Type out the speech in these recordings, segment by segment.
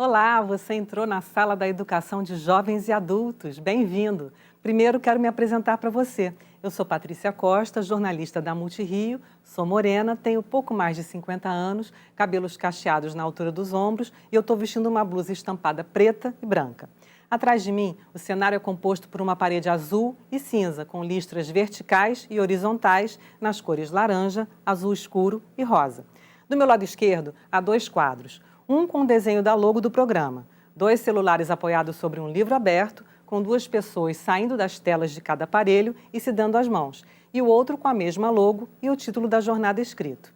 Olá, você entrou na sala da educação de jovens e adultos. Bem-vindo. Primeiro, quero me apresentar para você. Eu sou Patrícia Costa, jornalista da Multirio, sou morena, tenho pouco mais de 50 anos, cabelos cacheados na altura dos ombros e eu estou vestindo uma blusa estampada preta e branca. Atrás de mim, o cenário é composto por uma parede azul e cinza, com listras verticais e horizontais nas cores laranja, azul escuro e rosa. Do meu lado esquerdo, há dois quadros. Um com o desenho da logo do programa, dois celulares apoiados sobre um livro aberto, com duas pessoas saindo das telas de cada aparelho e se dando as mãos, e o outro com a mesma logo e o título da jornada escrito.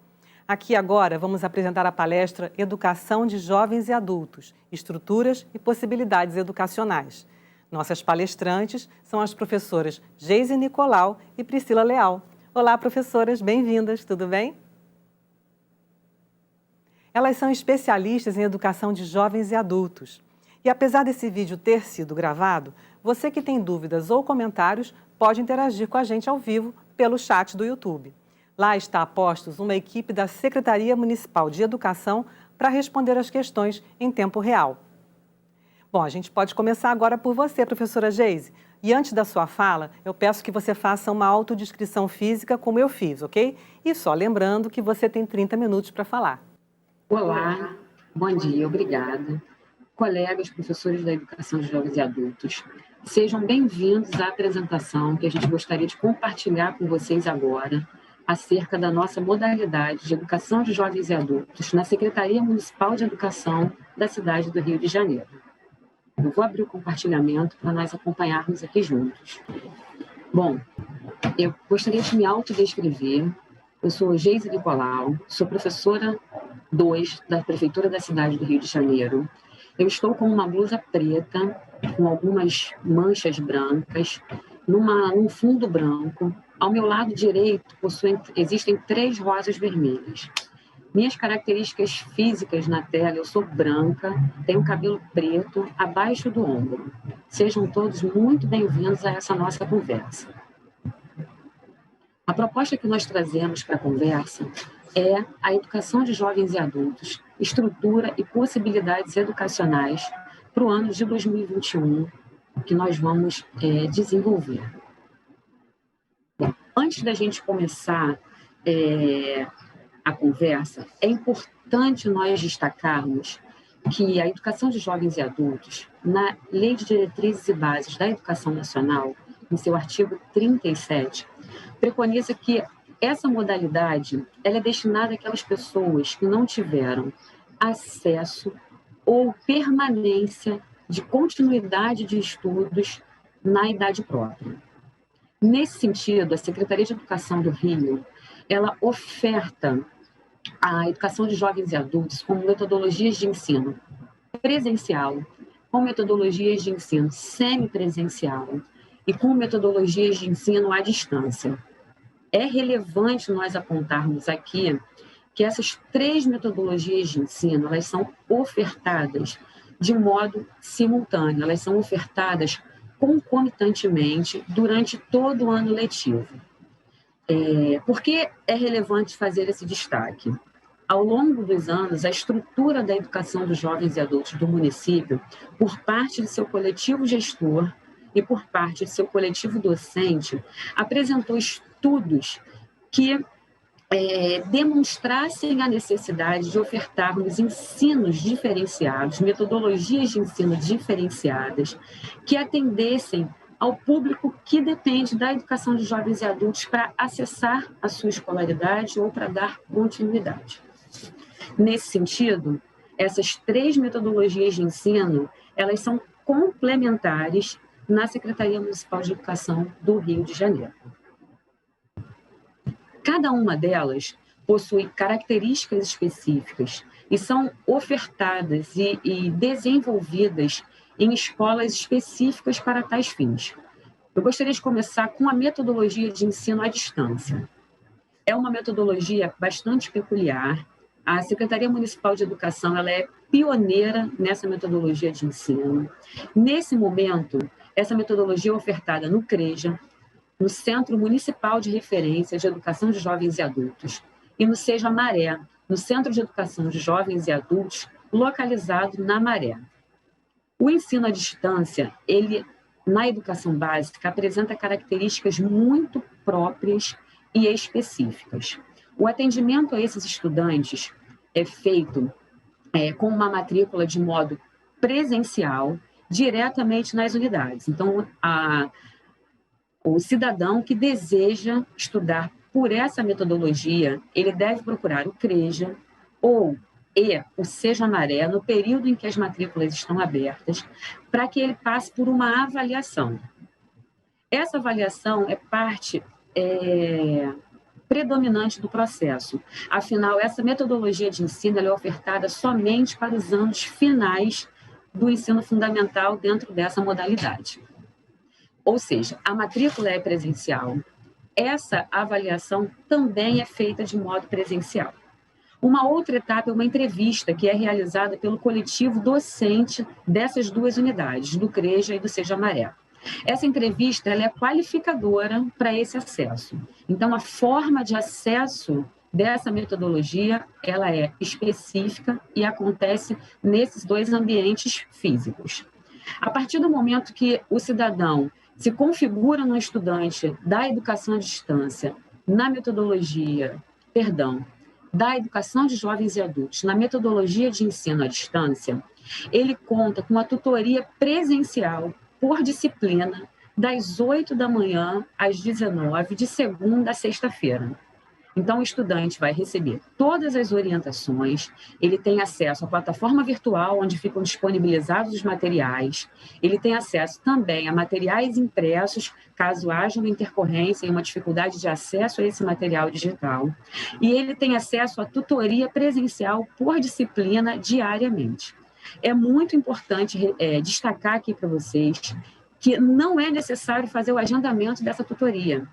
Aqui agora vamos apresentar a palestra Educação de Jovens e Adultos, Estruturas e Possibilidades Educacionais. Nossas palestrantes são as professoras Geise Nicolau e Priscila Leal. Olá, professoras, bem-vindas, tudo bem? Elas são especialistas em educação de jovens e adultos. E apesar desse vídeo ter sido gravado, você que tem dúvidas ou comentários pode interagir com a gente ao vivo pelo chat do YouTube. Lá está a postos uma equipe da Secretaria Municipal de Educação para responder as questões em tempo real. Bom, a gente pode começar agora por você, professora Geise. E antes da sua fala, eu peço que você faça uma autodescrição física como eu fiz, ok? E só lembrando que você tem 30 minutos para falar. Olá, bom dia, obrigada. Colegas, professores da Educação de Jovens e Adultos, sejam bem-vindos à apresentação que a gente gostaria de compartilhar com vocês agora acerca da nossa modalidade de Educação de Jovens e Adultos na Secretaria Municipal de Educação da cidade do Rio de Janeiro. Eu vou abrir o compartilhamento para nós acompanharmos aqui juntos. Bom, eu gostaria de me autodescrever. Eu sou Geise Nicolau, sou professora 2 da Prefeitura da cidade do Rio de Janeiro. Eu estou com uma blusa preta, com algumas manchas brancas, num fundo branco. Ao meu lado direito existem 3 rosas vermelhas. Minhas características físicas na tela, eu sou branca, tenho cabelo preto abaixo do ombro. Sejam todos muito bem-vindos a essa nossa conversa. A proposta que nós trazemos para a conversa é a educação de jovens e adultos, estrutura e possibilidades educacionais para o ano de 2021, que nós vamos desenvolver. Bom, antes da gente começar a conversa, é importante nós destacarmos que a educação de jovens e adultos, na Lei de Diretrizes e Bases da Educação Nacional, no seu artigo 37, preconiza que essa modalidade ela é destinada àquelas pessoas que não tiveram acesso ou permanência de continuidade de estudos na idade própria. Nesse sentido, a Secretaria de Educação do Rio, ela oferta a educação de jovens e adultos com metodologias de ensino presencial, com metodologias de ensino semipresencial e com metodologias de ensino à distância. É relevante nós apontarmos aqui que essas 3 metodologias de ensino, elas são ofertadas de modo simultâneo, elas são ofertadas concomitantemente durante todo o ano letivo. Por que é relevante fazer esse destaque? Ao longo dos anos, a estrutura da educação dos jovens e adultos do município, por parte de seu coletivo gestor e por parte de seu coletivo docente, apresentou estudos que demonstrassem a necessidade de ofertarmos ensinos diferenciados, metodologias de ensino diferenciadas, que atendessem ao público que depende da educação de jovens e adultos para acessar a sua escolaridade ou para dar continuidade. Nesse sentido, essas 3 metodologias de ensino, elas são complementares na Secretaria Municipal de Educação do Rio de Janeiro. Cada uma delas possui características específicas e são ofertadas e desenvolvidas em escolas específicas para tais fins. Eu gostaria de começar com a metodologia de ensino à distância. É uma metodologia bastante peculiar. A Secretaria Municipal de Educação ela é pioneira nessa metodologia de ensino. Nesse momento, essa metodologia é ofertada no CREJA, no Centro Municipal de Referência de Educação de Jovens e Adultos, e no Seja Maré, no Centro de Educação de Jovens e Adultos localizado na Maré. O ensino à distância, ele, na educação básica, apresenta características muito próprias e específicas. O atendimento a esses estudantes é feito com uma matrícula de modo presencial, diretamente nas unidades. Então, o cidadão que deseja estudar por essa metodologia, ele deve procurar o CREJA ou o Seja Maré, no período em que as matrículas estão abertas, para que ele passe por uma avaliação. Essa avaliação é parte predominante do processo. Afinal, essa metodologia de ensino é ofertada somente para os anos finais do ensino fundamental dentro dessa modalidade. Ou seja, a matrícula é presencial. Essa avaliação também é feita de modo presencial. Uma outra etapa é uma entrevista que é realizada pelo coletivo docente dessas duas unidades, do CREJA e do Seja Maré. Essa entrevista ela é qualificadora para esse acesso. Então, a forma de acesso dessa metodologia ela é específica e acontece nesses dois ambientes físicos. A partir do momento que o cidadão se configura no estudante da educação à distância, na metodologia, da educação de jovens e adultos, na metodologia de ensino à distância, ele conta com a tutoria presencial por disciplina, das 8 da manhã às 19, de segunda a sexta-feira. Então, o estudante vai receber todas as orientações, ele tem acesso à plataforma virtual, onde ficam disponibilizados os materiais, ele tem acesso também a materiais impressos, caso haja uma intercorrência e uma dificuldade de acesso a esse material digital, e ele tem acesso à tutoria presencial por disciplina diariamente. É muito importante destacar aqui para vocês que não é necessário fazer o agendamento dessa tutoria.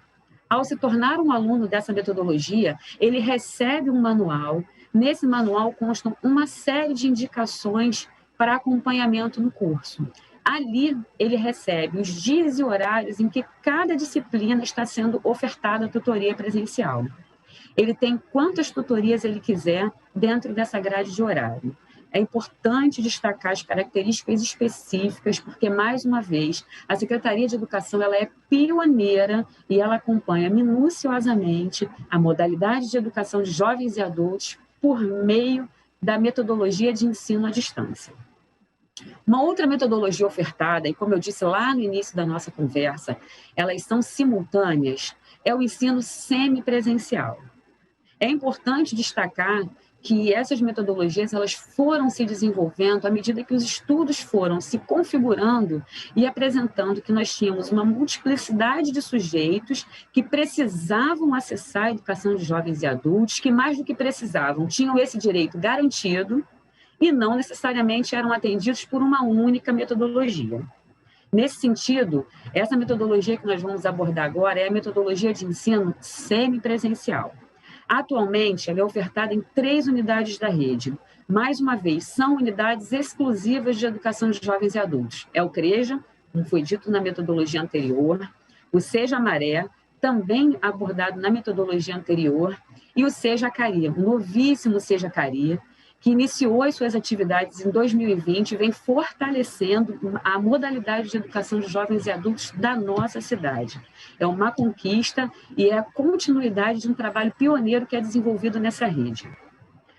Ao se tornar um aluno dessa metodologia, ele recebe um manual. Nesse manual constam uma série de indicações para acompanhamento no curso. Ali, ele recebe os dias e horários em que cada disciplina está sendo ofertada a tutoria presencial. Ele tem quantas tutorias ele quiser dentro dessa grade de horário. É importante destacar as características específicas, porque, mais uma vez, a Secretaria de Educação ela é pioneira e ela acompanha minuciosamente a modalidade de educação de jovens e adultos por meio da metodologia de ensino à distância. Uma outra metodologia ofertada, e como eu disse lá no início da nossa conversa, elas são simultâneas, é o ensino semipresencial. É importante destacar que essas metodologias elas foram se desenvolvendo à medida que os estudos foram se configurando e apresentando que nós tínhamos uma multiplicidade de sujeitos que precisavam acessar a educação de jovens e adultos, que mais do que precisavam, tinham esse direito garantido e não necessariamente eram atendidos por uma única metodologia. Nesse sentido, essa metodologia que nós vamos abordar agora é a metodologia de ensino semipresencial. Atualmente, ela é ofertada em 3 unidades da rede. Mais uma vez, são unidades exclusivas de educação de jovens e adultos. É o CREJA, como foi dito na metodologia anterior, o Seja Maré, também abordado na metodologia anterior, e o Seja Caria, o novíssimo Seja Caria, que iniciou as suas atividades em 2020 e vem fortalecendo a modalidade de educação de jovens e adultos da nossa cidade. É uma conquista e é a continuidade de um trabalho pioneiro que é desenvolvido nessa rede.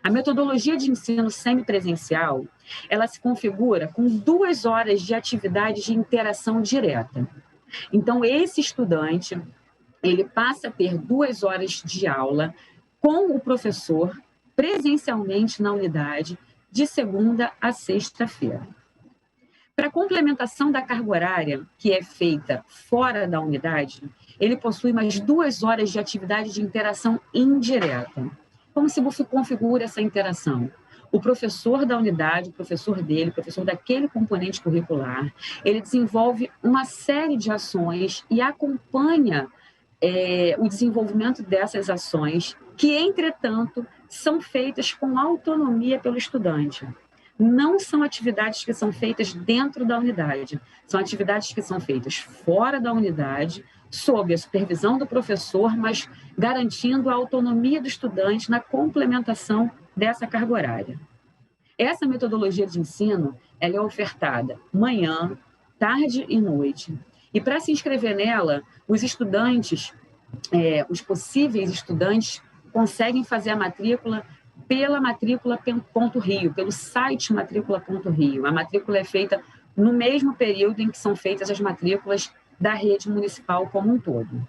A metodologia de ensino semipresencial, ela se configura com 2 horas de atividade de interação direta. Então, esse estudante, ele passa a ter 2 horas de aula com o professor, presencialmente na unidade, de segunda a sexta-feira. Para a complementação da carga horária, que é feita fora da unidade, ele possui mais 2 horas de atividade de interação indireta. Como se configura essa interação? O professor da unidade, o professor dele, o professor daquele componente curricular, ele desenvolve uma série de ações e acompanha o desenvolvimento dessas ações, que, entretanto, são feitas com autonomia pelo estudante. Não são atividades que são feitas dentro da unidade, são atividades que são feitas fora da unidade, sob a supervisão do professor, mas garantindo a autonomia do estudante na complementação dessa carga horária. Essa metodologia de ensino, ela é ofertada manhã, tarde e noite. E para se inscrever nela, os estudantes, os possíveis estudantes, conseguem fazer a matrícula pela matrícula.rio, pelo site matrícula.rio. A matrícula é feita no mesmo período em que são feitas as matrículas da rede municipal como um todo.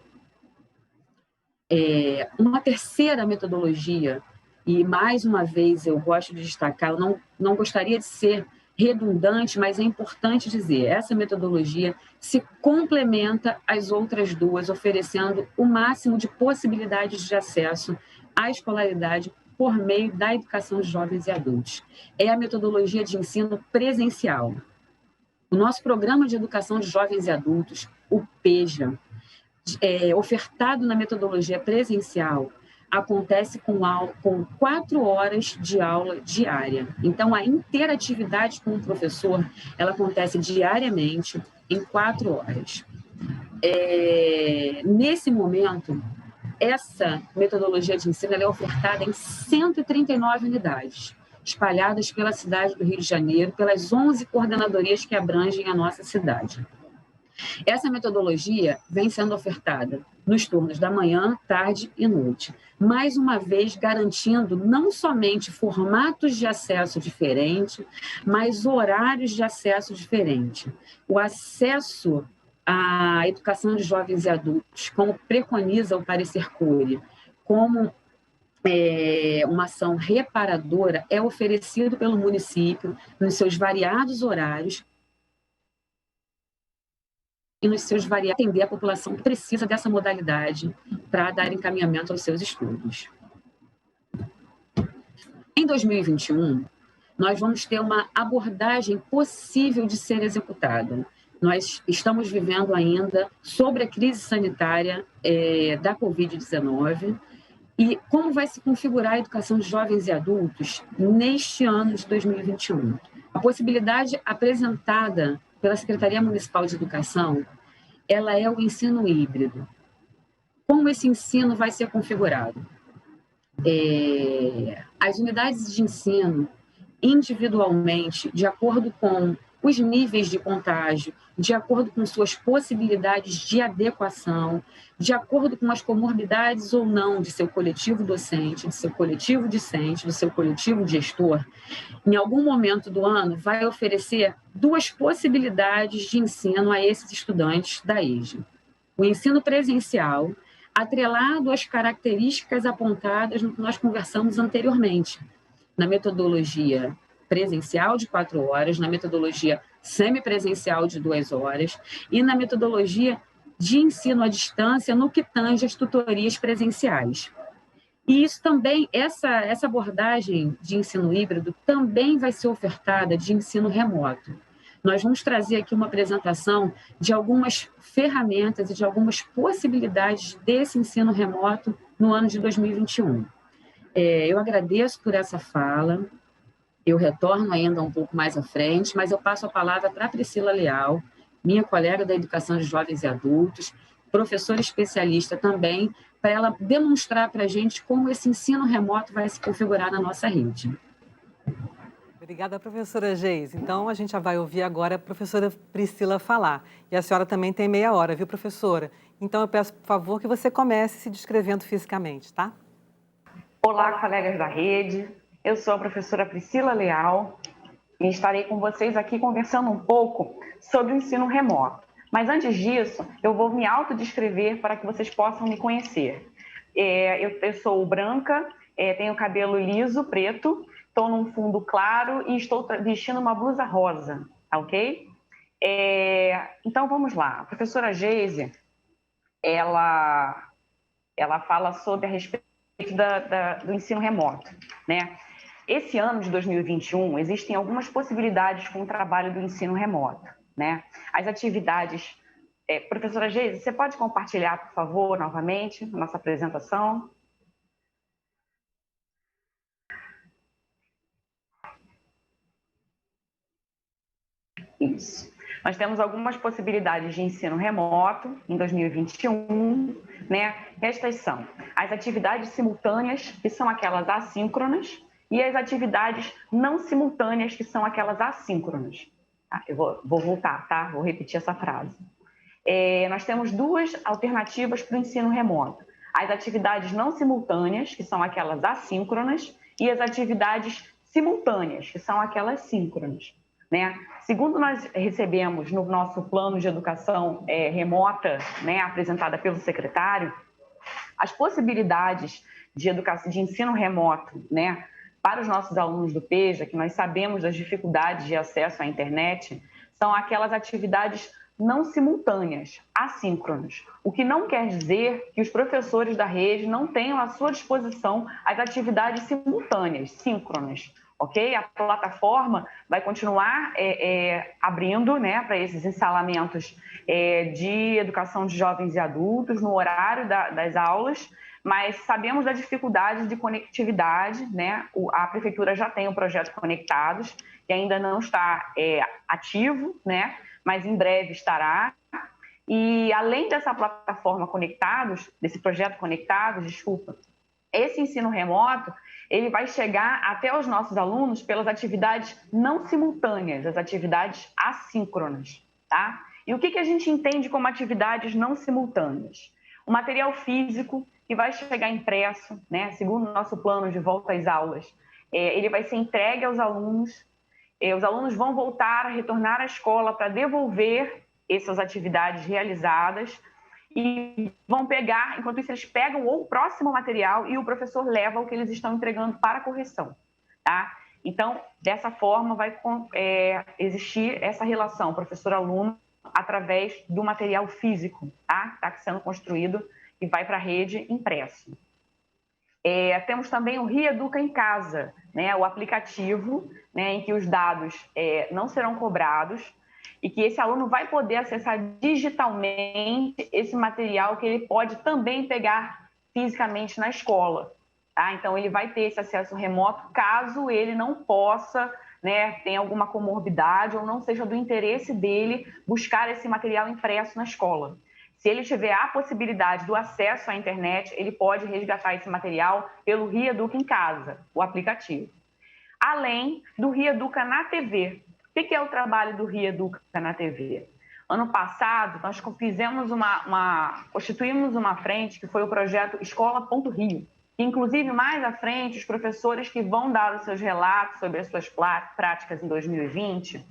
Uma terceira metodologia, e mais uma vez eu gosto de destacar, eu não gostaria de ser redundante, mas é importante dizer, essa metodologia se complementa às outras duas, oferecendo o máximo de possibilidades de acesso à escolaridade por meio da educação de jovens e adultos. É a metodologia de ensino presencial. O nosso programa de educação de jovens e adultos, o PEJA, ofertado na metodologia presencial, acontece com 4 horas de aula diária. Então, a interatividade com o professor, ela acontece diariamente em 4 horas. Nesse momento, essa metodologia de ensino ela é ofertada em 139 unidades, espalhadas pela cidade do Rio de Janeiro, pelas 11 coordenadorias que abrangem a nossa cidade. Essa metodologia vem sendo ofertada nos turnos da manhã, tarde e noite, mais uma vez garantindo não somente formatos de acesso diferentes, mas horários de acesso diferentes. O acesso à educação de jovens e adultos, como preconiza o parecer Cury, como uma ação reparadora, é oferecido pelo município nos seus variados horários, e nos seus variados atender a população que precisa dessa modalidade para dar encaminhamento aos seus estudos. Em 2021, nós vamos ter uma abordagem possível de ser executada. Nós estamos vivendo ainda sobre a crise sanitária da Covid-19 e como vai se configurar a educação de jovens e adultos neste ano de 2021. A possibilidade apresentada pela Secretaria Municipal de Educação, ela é o ensino híbrido. Como esse ensino vai ser configurado? As unidades de ensino, individualmente, de acordo com os níveis de contágio, de acordo com suas possibilidades de adequação, de acordo com as comorbidades ou não de seu coletivo docente, de seu coletivo discente, do seu coletivo gestor, em algum momento do ano, vai oferecer 2 possibilidades de ensino a esses estudantes da EJA. O ensino presencial, atrelado às características apontadas no que nós conversamos anteriormente, na metodologia presencial de 4 horas, na metodologia semipresencial de 2 horas e na metodologia de ensino à distância no que tange as tutorias presenciais. E isso também, essa abordagem de ensino híbrido também vai ser ofertada de ensino remoto. Nós vamos trazer aqui uma apresentação de algumas ferramentas e de algumas possibilidades desse ensino remoto no ano de 2021. Eu agradeço por essa fala, eu retorno ainda um pouco mais à frente, mas eu passo a palavra para a Priscila Leal, minha colega da Educação de Jovens e Adultos, professora especialista também, para ela demonstrar para a gente como esse ensino remoto vai se configurar na nossa rede. Obrigada, professora Geise. Então, a gente já vai ouvir agora a professora Priscila falar. E a senhora também tem meia hora, viu, professora? Então, eu peço, por favor, que você comece se descrevendo fisicamente, tá? Olá, colegas da rede. Eu sou a professora Priscila Leal e estarei com vocês aqui conversando um pouco sobre o ensino remoto. Mas antes disso, eu vou me autodescrever para que vocês possam me conhecer. Eu sou branca, tenho cabelo liso, preto, estou num fundo claro e estou vestindo uma blusa rosa, tá ok? Então, vamos lá. A professora Geise, ela fala sobre a respeito do ensino remoto, né? Esse ano de 2021, existem algumas possibilidades com o trabalho do ensino remoto, né? As atividades... professora Geise, você pode compartilhar, por favor, novamente, a nossa apresentação? Isso. Nós temos algumas possibilidades de ensino remoto em 2021, né? Estas são as atividades simultâneas, que são aquelas assíncronas, e as atividades não simultâneas, que são aquelas assíncronas. Tá? Eu vou voltar, tá? Vou repetir essa frase. Nós temos duas alternativas para o ensino remoto. As atividades não simultâneas, que são aquelas assíncronas, e as atividades simultâneas, que são aquelas síncronas. Né? Segundo nós recebemos no nosso plano de educação remota, né, apresentada pelo secretário, as possibilidades de ensino remoto, né, para os nossos alunos do PEJA, que nós sabemos das dificuldades de acesso à internet, são aquelas atividades não simultâneas, assíncronas. O que não quer dizer que os professores da rede não tenham à sua disposição as atividades simultâneas, síncronas. Ok? A plataforma vai continuar abrindo, né, para esses instalamentos de educação de jovens e adultos no horário das aulas, mas sabemos da dificuldade de conectividade, né? A prefeitura já tem o projeto Conectados, que ainda não está ativo, né? Mas em breve estará. E além dessa plataforma Conectados, desse projeto Conectados, desculpa, esse ensino remoto, ele vai chegar até os nossos alunos pelas atividades não simultâneas, as atividades assíncronas, tá? E o que a gente entende como atividades não simultâneas? O material físico, que vai chegar impresso, né, segundo o nosso plano de volta às aulas, ele vai ser entregue aos alunos, os alunos vão voltar a retornar à escola para devolver essas atividades realizadas e vão pegar, enquanto isso eles pegam o próximo material e o professor leva o que eles estão entregando para correção, tá? Então, dessa forma vai existir essa relação professor-aluno através do material físico, tá? Está sendo construído e vai para a rede impresso. Temos também o Reeduca em Casa, né? O aplicativo, né, em que os dados não serão cobrados, e que esse aluno vai poder acessar digitalmente esse material que ele pode também pegar fisicamente na escola. Tá? Então, ele vai ter esse acesso remoto caso ele não possa, né, tenha alguma comorbidade ou não seja do interesse dele buscar esse material impresso na escola. Se ele tiver a possibilidade do acesso à internet, ele pode resgatar esse material pelo Reeduca em Casa, o aplicativo. Além do Reeduca na TV. O que é o trabalho do Reeduca na TV? Ano passado, nós constituímos uma frente que foi o projeto Escola.Rio, que inclusive mais à frente os professores que vão dar os seus relatos sobre as suas práticas em 2020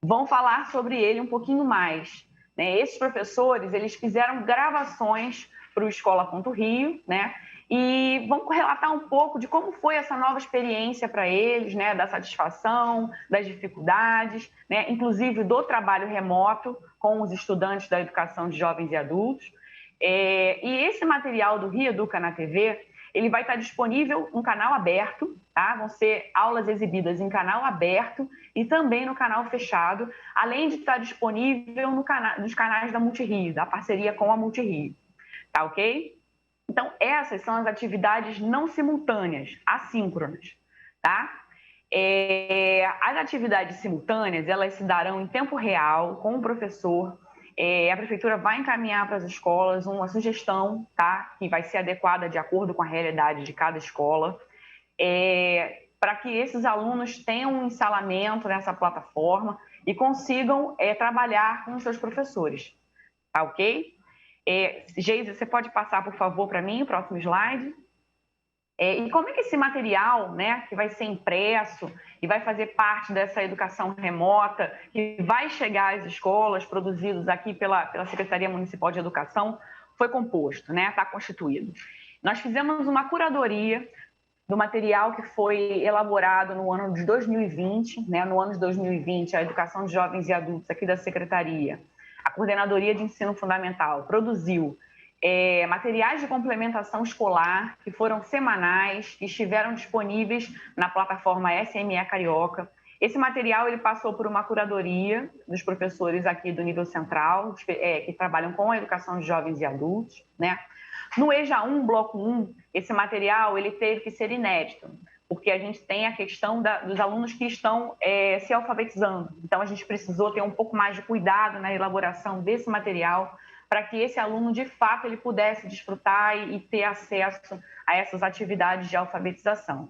vão falar sobre ele um pouquinho mais. Né? Esses professores, eles fizeram gravações para o Escola.Rio, né? E vão relatar um pouco de como foi essa nova experiência para eles, né? Da satisfação, das dificuldades, né? Inclusive do trabalho remoto com os estudantes da educação de jovens e adultos. E esse material do Reeduca na TV, ele vai estar disponível no canal aberto, tá? Vão ser aulas exibidas em canal aberto e também no canal fechado, além de estar disponível nos canais da Multirio, da parceria com a Multirio, tá ok? Então, essas são as atividades não simultâneas, assíncronas, tá? As atividades simultâneas, elas se darão em tempo real com o professor. A prefeitura vai encaminhar para as escolas uma sugestão, tá? Que vai ser adequada de acordo com a realidade de cada escola, para que esses alunos tenham um instalamento nessa plataforma e consigam trabalhar com os seus professores, tá ok? Geise, você pode passar, por favor, para mim o próximo slide? E como é que esse material, né, que vai ser impresso e vai fazer parte dessa educação remota, que vai chegar às escolas, produzidos aqui pela Secretaria Municipal de Educação, foi composto, né, está constituído? Nós fizemos uma curadoria do material que foi elaborado no ano de 2020, né, no ano de 2020, a educação de jovens e adultos aqui da Secretaria, a Coordenadoria de Ensino Fundamental produziu materiais de complementação escolar que foram semanais, que estiveram disponíveis na plataforma SME Carioca. Esse material ele passou por uma curadoria dos professores aqui do nível central, que trabalham com a educação de jovens e adultos, né? No EJA 1, Bloco 1, esse material ele teve que ser inédito, porque a gente tem a questão dos alunos que estão se alfabetizando. Então, a gente precisou ter um pouco mais de cuidado na elaboração desse material para que esse aluno, de fato, ele pudesse desfrutar e ter acesso a essas atividades de alfabetização.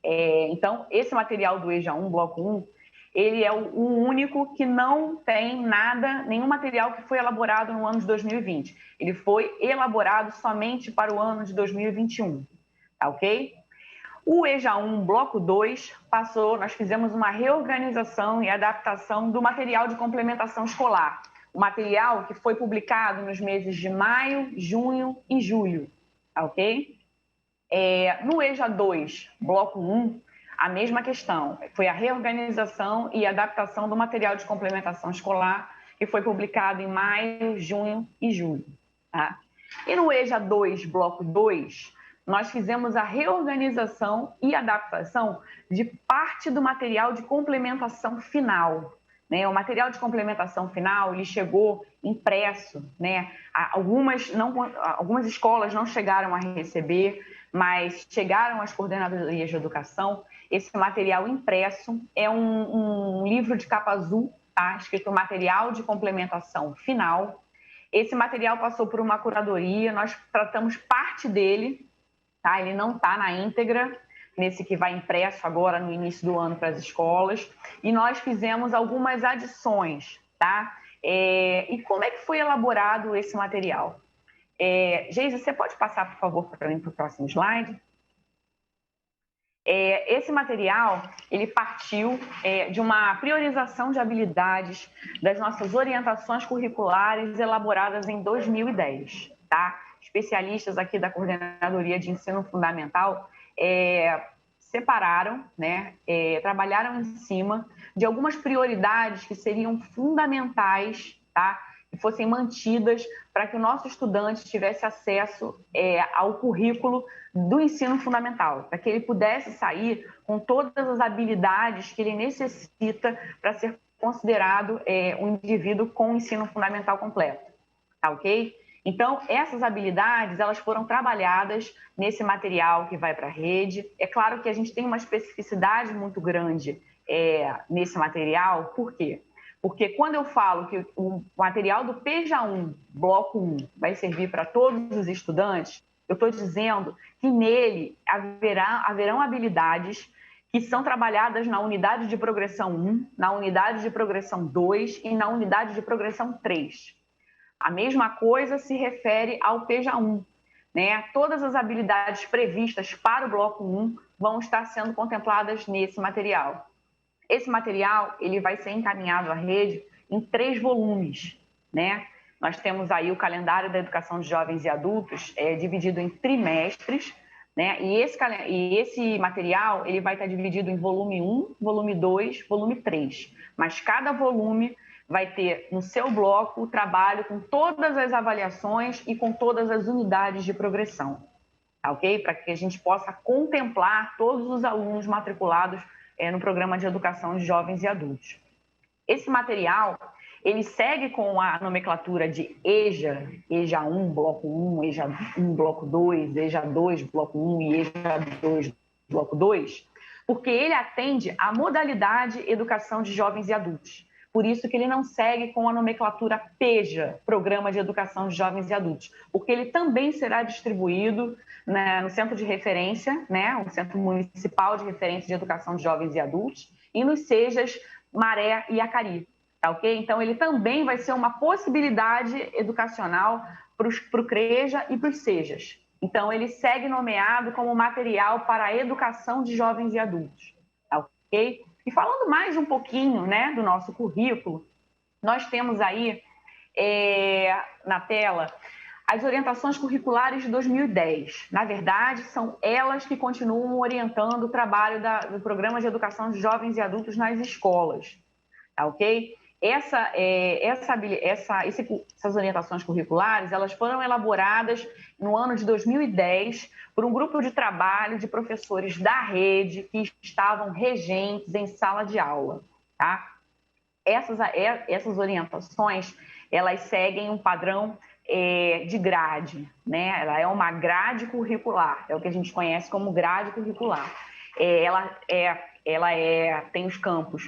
Então, esse material do EJA 1, bloco 1, ele é o único que não tem nada, nenhum material que foi elaborado no ano de 2020. Ele foi elaborado somente para o ano de 2021, tá ok? O EJA 1, bloco 2, nós fizemos uma reorganização e adaptação do material de complementação escolar. O material que foi publicado nos meses de maio, junho e julho, tá ok? No EJA 2, bloco 1, a mesma questão. Foi a reorganização e adaptação do material de complementação escolar que foi publicado em maio, junho e julho. Tá? E no EJA 2, bloco 2, nós fizemos a reorganização e adaptação de parte do material de complementação final. Né? O material de complementação final ele chegou impresso. Né? Algumas escolas não chegaram a receber, mas chegaram às coordenadorias de educação. Esse material impresso é um livro de capa azul, tá? Escrito material de complementação final. Esse material passou por uma curadoria, nós tratamos parte dele, tá? Ele não está na íntegra, nesse que vai impresso agora no início do ano para as escolas, e nós fizemos algumas adições, tá? E como é que foi elaborado esse material? Geise, você pode passar, por favor, para mim para o próximo slide? Esse material, ele partiu de uma priorização de habilidades das nossas orientações curriculares elaboradas em 2010, tá? Especialistas aqui da Coordenadoria de Ensino Fundamental separaram, né, trabalharam em cima de algumas prioridades que seriam fundamentais, tá? Que fossem mantidas para que o nosso estudante tivesse acesso ao currículo do ensino fundamental, para que ele pudesse sair com todas as habilidades que ele necessita para ser considerado um indivíduo com ensino fundamental completo, tá ok? Então, essas habilidades, elas foram trabalhadas nesse material que vai para a rede. É claro que a gente tem uma especificidade muito grande nesse material, por quê? Porque quando eu falo que o material do PEJA 1, bloco 1, vai servir para todos os estudantes, eu estou dizendo que nele haverão habilidades que são trabalhadas na unidade de progressão 1, na unidade de progressão 2 e na unidade de progressão 3. A mesma coisa se refere ao PEJA 1. Né? Todas as habilidades previstas para o bloco 1 vão estar sendo contempladas nesse material. Esse material ele vai ser encaminhado à rede em 3 volumes. Né? Nós temos aí o calendário da educação de jovens e adultos dividido em trimestres, né? E esse material ele vai estar dividido em volume 1, volume 2, volume 3. Mas cada volume vai ter no seu bloco o trabalho com todas as avaliações e com todas as unidades de progressão, tá, ok? Para que a gente possa contemplar todos os alunos matriculados no programa de educação de jovens e adultos. Esse material, ele segue com a nomenclatura de EJA, EJA 1, bloco 1, EJA 1, bloco 2, EJA 2, bloco 1 e EJA 2, bloco 2, porque ele atende à modalidade educação de jovens e adultos. Por isso que ele não segue com a nomenclatura PEJA, Programa de Educação de Jovens e Adultos, porque ele também será distribuído, né, no Centro de Referência, né, o Centro Municipal de Referência de Educação de Jovens e Adultos, e nos SEJAs Maré e Acari, tá ok? Então, ele também vai ser uma possibilidade educacional para o CREJA e para os SEJAs. Então, ele segue nomeado como material para a educação de jovens e adultos, tá ok? E falando mais um pouquinho, né, do nosso currículo, nós temos aí na tela as orientações curriculares de 2010. Na verdade, são elas que continuam orientando o trabalho do Programa de Educação de Jovens e Adultos nas escolas, tá ok? Essas orientações curriculares, elas foram elaboradas no ano de 2010 por um grupo de trabalho de professores da rede que estavam regentes em sala de aula, tá? Essas orientações, elas seguem um padrão de grade, né? Ela é uma grade curricular, é o que a gente conhece como grade curricular. Ela tem os campos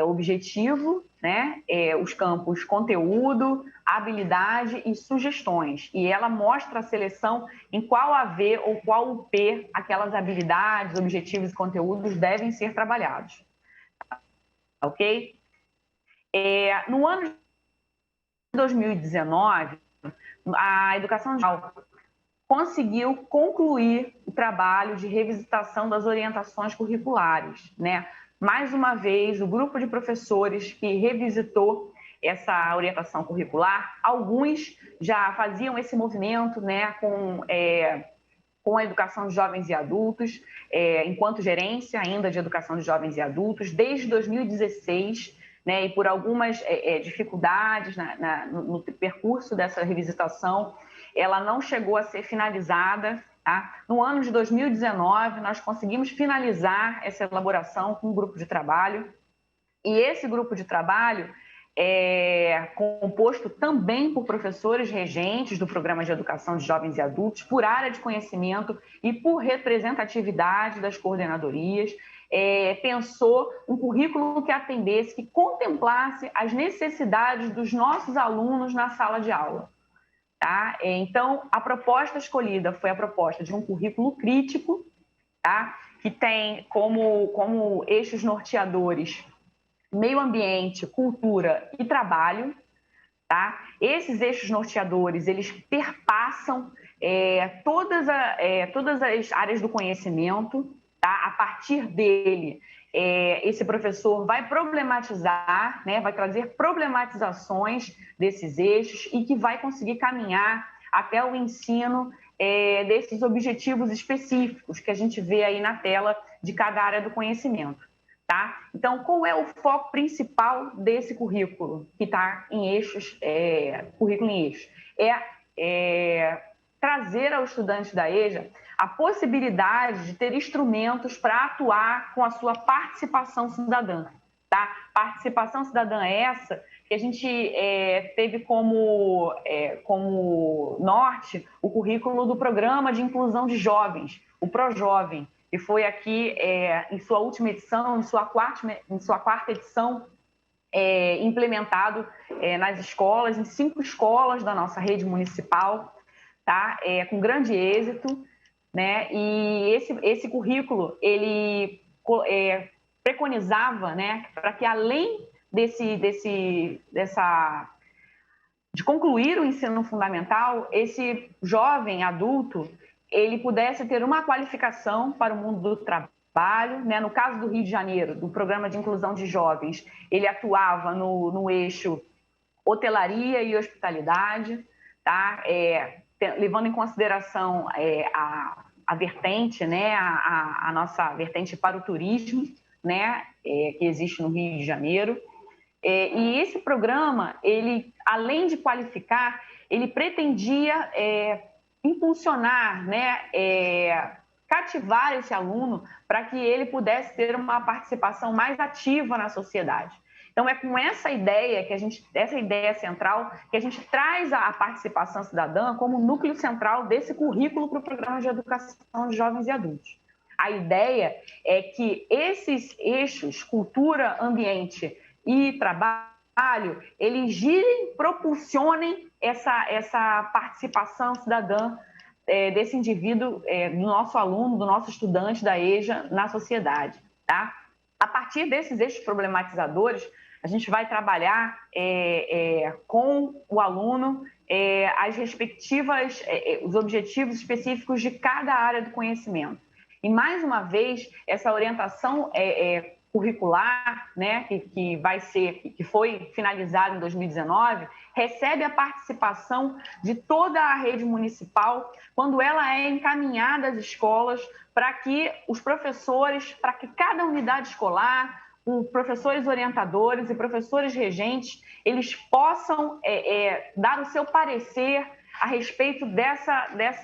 objetivo, né? Os campos conteúdo, habilidade e sugestões. E ela mostra a seleção em qual AV ou qual UP aquelas habilidades, objetivos e conteúdos devem ser trabalhados. Ok? No ano de 2019, a Educação Digital conseguiu concluir o trabalho de revisitação das orientações curriculares, né? Mais uma vez, o grupo de professores que revisitou essa orientação curricular, alguns já faziam esse movimento, né, com a educação de jovens e adultos, enquanto gerência ainda de educação de jovens e adultos, desde 2016, né, e por algumas dificuldades no percurso dessa revisitação, ela não chegou a ser finalizada. Tá? No ano de 2019, nós conseguimos finalizar essa elaboração com um grupo de trabalho, e esse grupo de trabalho é composto também por professores regentes do Programa de Educação de Jovens e Adultos, por área de conhecimento e por representatividade das coordenadorias, pensou um currículo que atendesse, que contemplasse as necessidades dos nossos alunos na sala de aula. Tá? Então, a proposta escolhida foi a proposta de um currículo crítico, tá? Que tem como eixos norteadores meio ambiente, cultura e trabalho. Tá? Esses eixos norteadores, eles perpassam todas as áreas do conhecimento. Tá? A partir dele, esse professor vai problematizar, né? Vai trazer problematizações desses eixos e que vai conseguir caminhar até o ensino desses objetivos específicos que a gente vê aí na tela de cada área do conhecimento. Tá? Então, qual é o foco principal desse currículo que está em eixos, currículo em eixos? Trazer ao estudante da EJA a possibilidade de ter instrumentos para atuar com a sua participação cidadã. Tá? Participação cidadã é essa que a gente teve como norte o currículo do Programa de Inclusão de Jovens, o ProJovem, que foi aqui em sua última edição, em sua quarta edição, implementado nas escolas, em 5 escolas da nossa rede municipal, tá? Com grande êxito, né? E esse currículo, ele preconizava, né, para que além de concluir o ensino fundamental, esse jovem adulto, ele pudesse ter uma qualificação para o mundo do trabalho, né? No caso do Rio de Janeiro, do Programa de Inclusão de Jovens, ele atuava no eixo hotelaria e hospitalidade, tá? Levando em consideração a vertente, né? A nossa vertente para o turismo, né? Que existe no Rio de Janeiro. E esse programa, ele, além de qualificar, ele pretendia impulsionar, né, cativar esse aluno para que ele pudesse ter uma participação mais ativa na sociedade. Então, é com essa ideia essa ideia central, que a gente traz a participação cidadã como núcleo central desse currículo para o Programa de Educação de Jovens e Adultos. A ideia é que esses eixos, cultura, ambiente e trabalho, eles girem, propulsionem essa participação cidadã desse indivíduo, do nosso aluno, do nosso estudante da EJA na sociedade. Tá? A partir desses eixos problematizadores, a gente vai trabalhar com o aluno as respectivas, os objetivos específicos de cada área do conhecimento. E, mais uma vez, essa orientação curricular, né, que foi finalizada em 2019, recebe a participação de toda a rede municipal quando ela é encaminhada às escolas para que os professores, para que cada unidade escolar, os professores orientadores e professores regentes, eles possam dar o seu parecer a respeito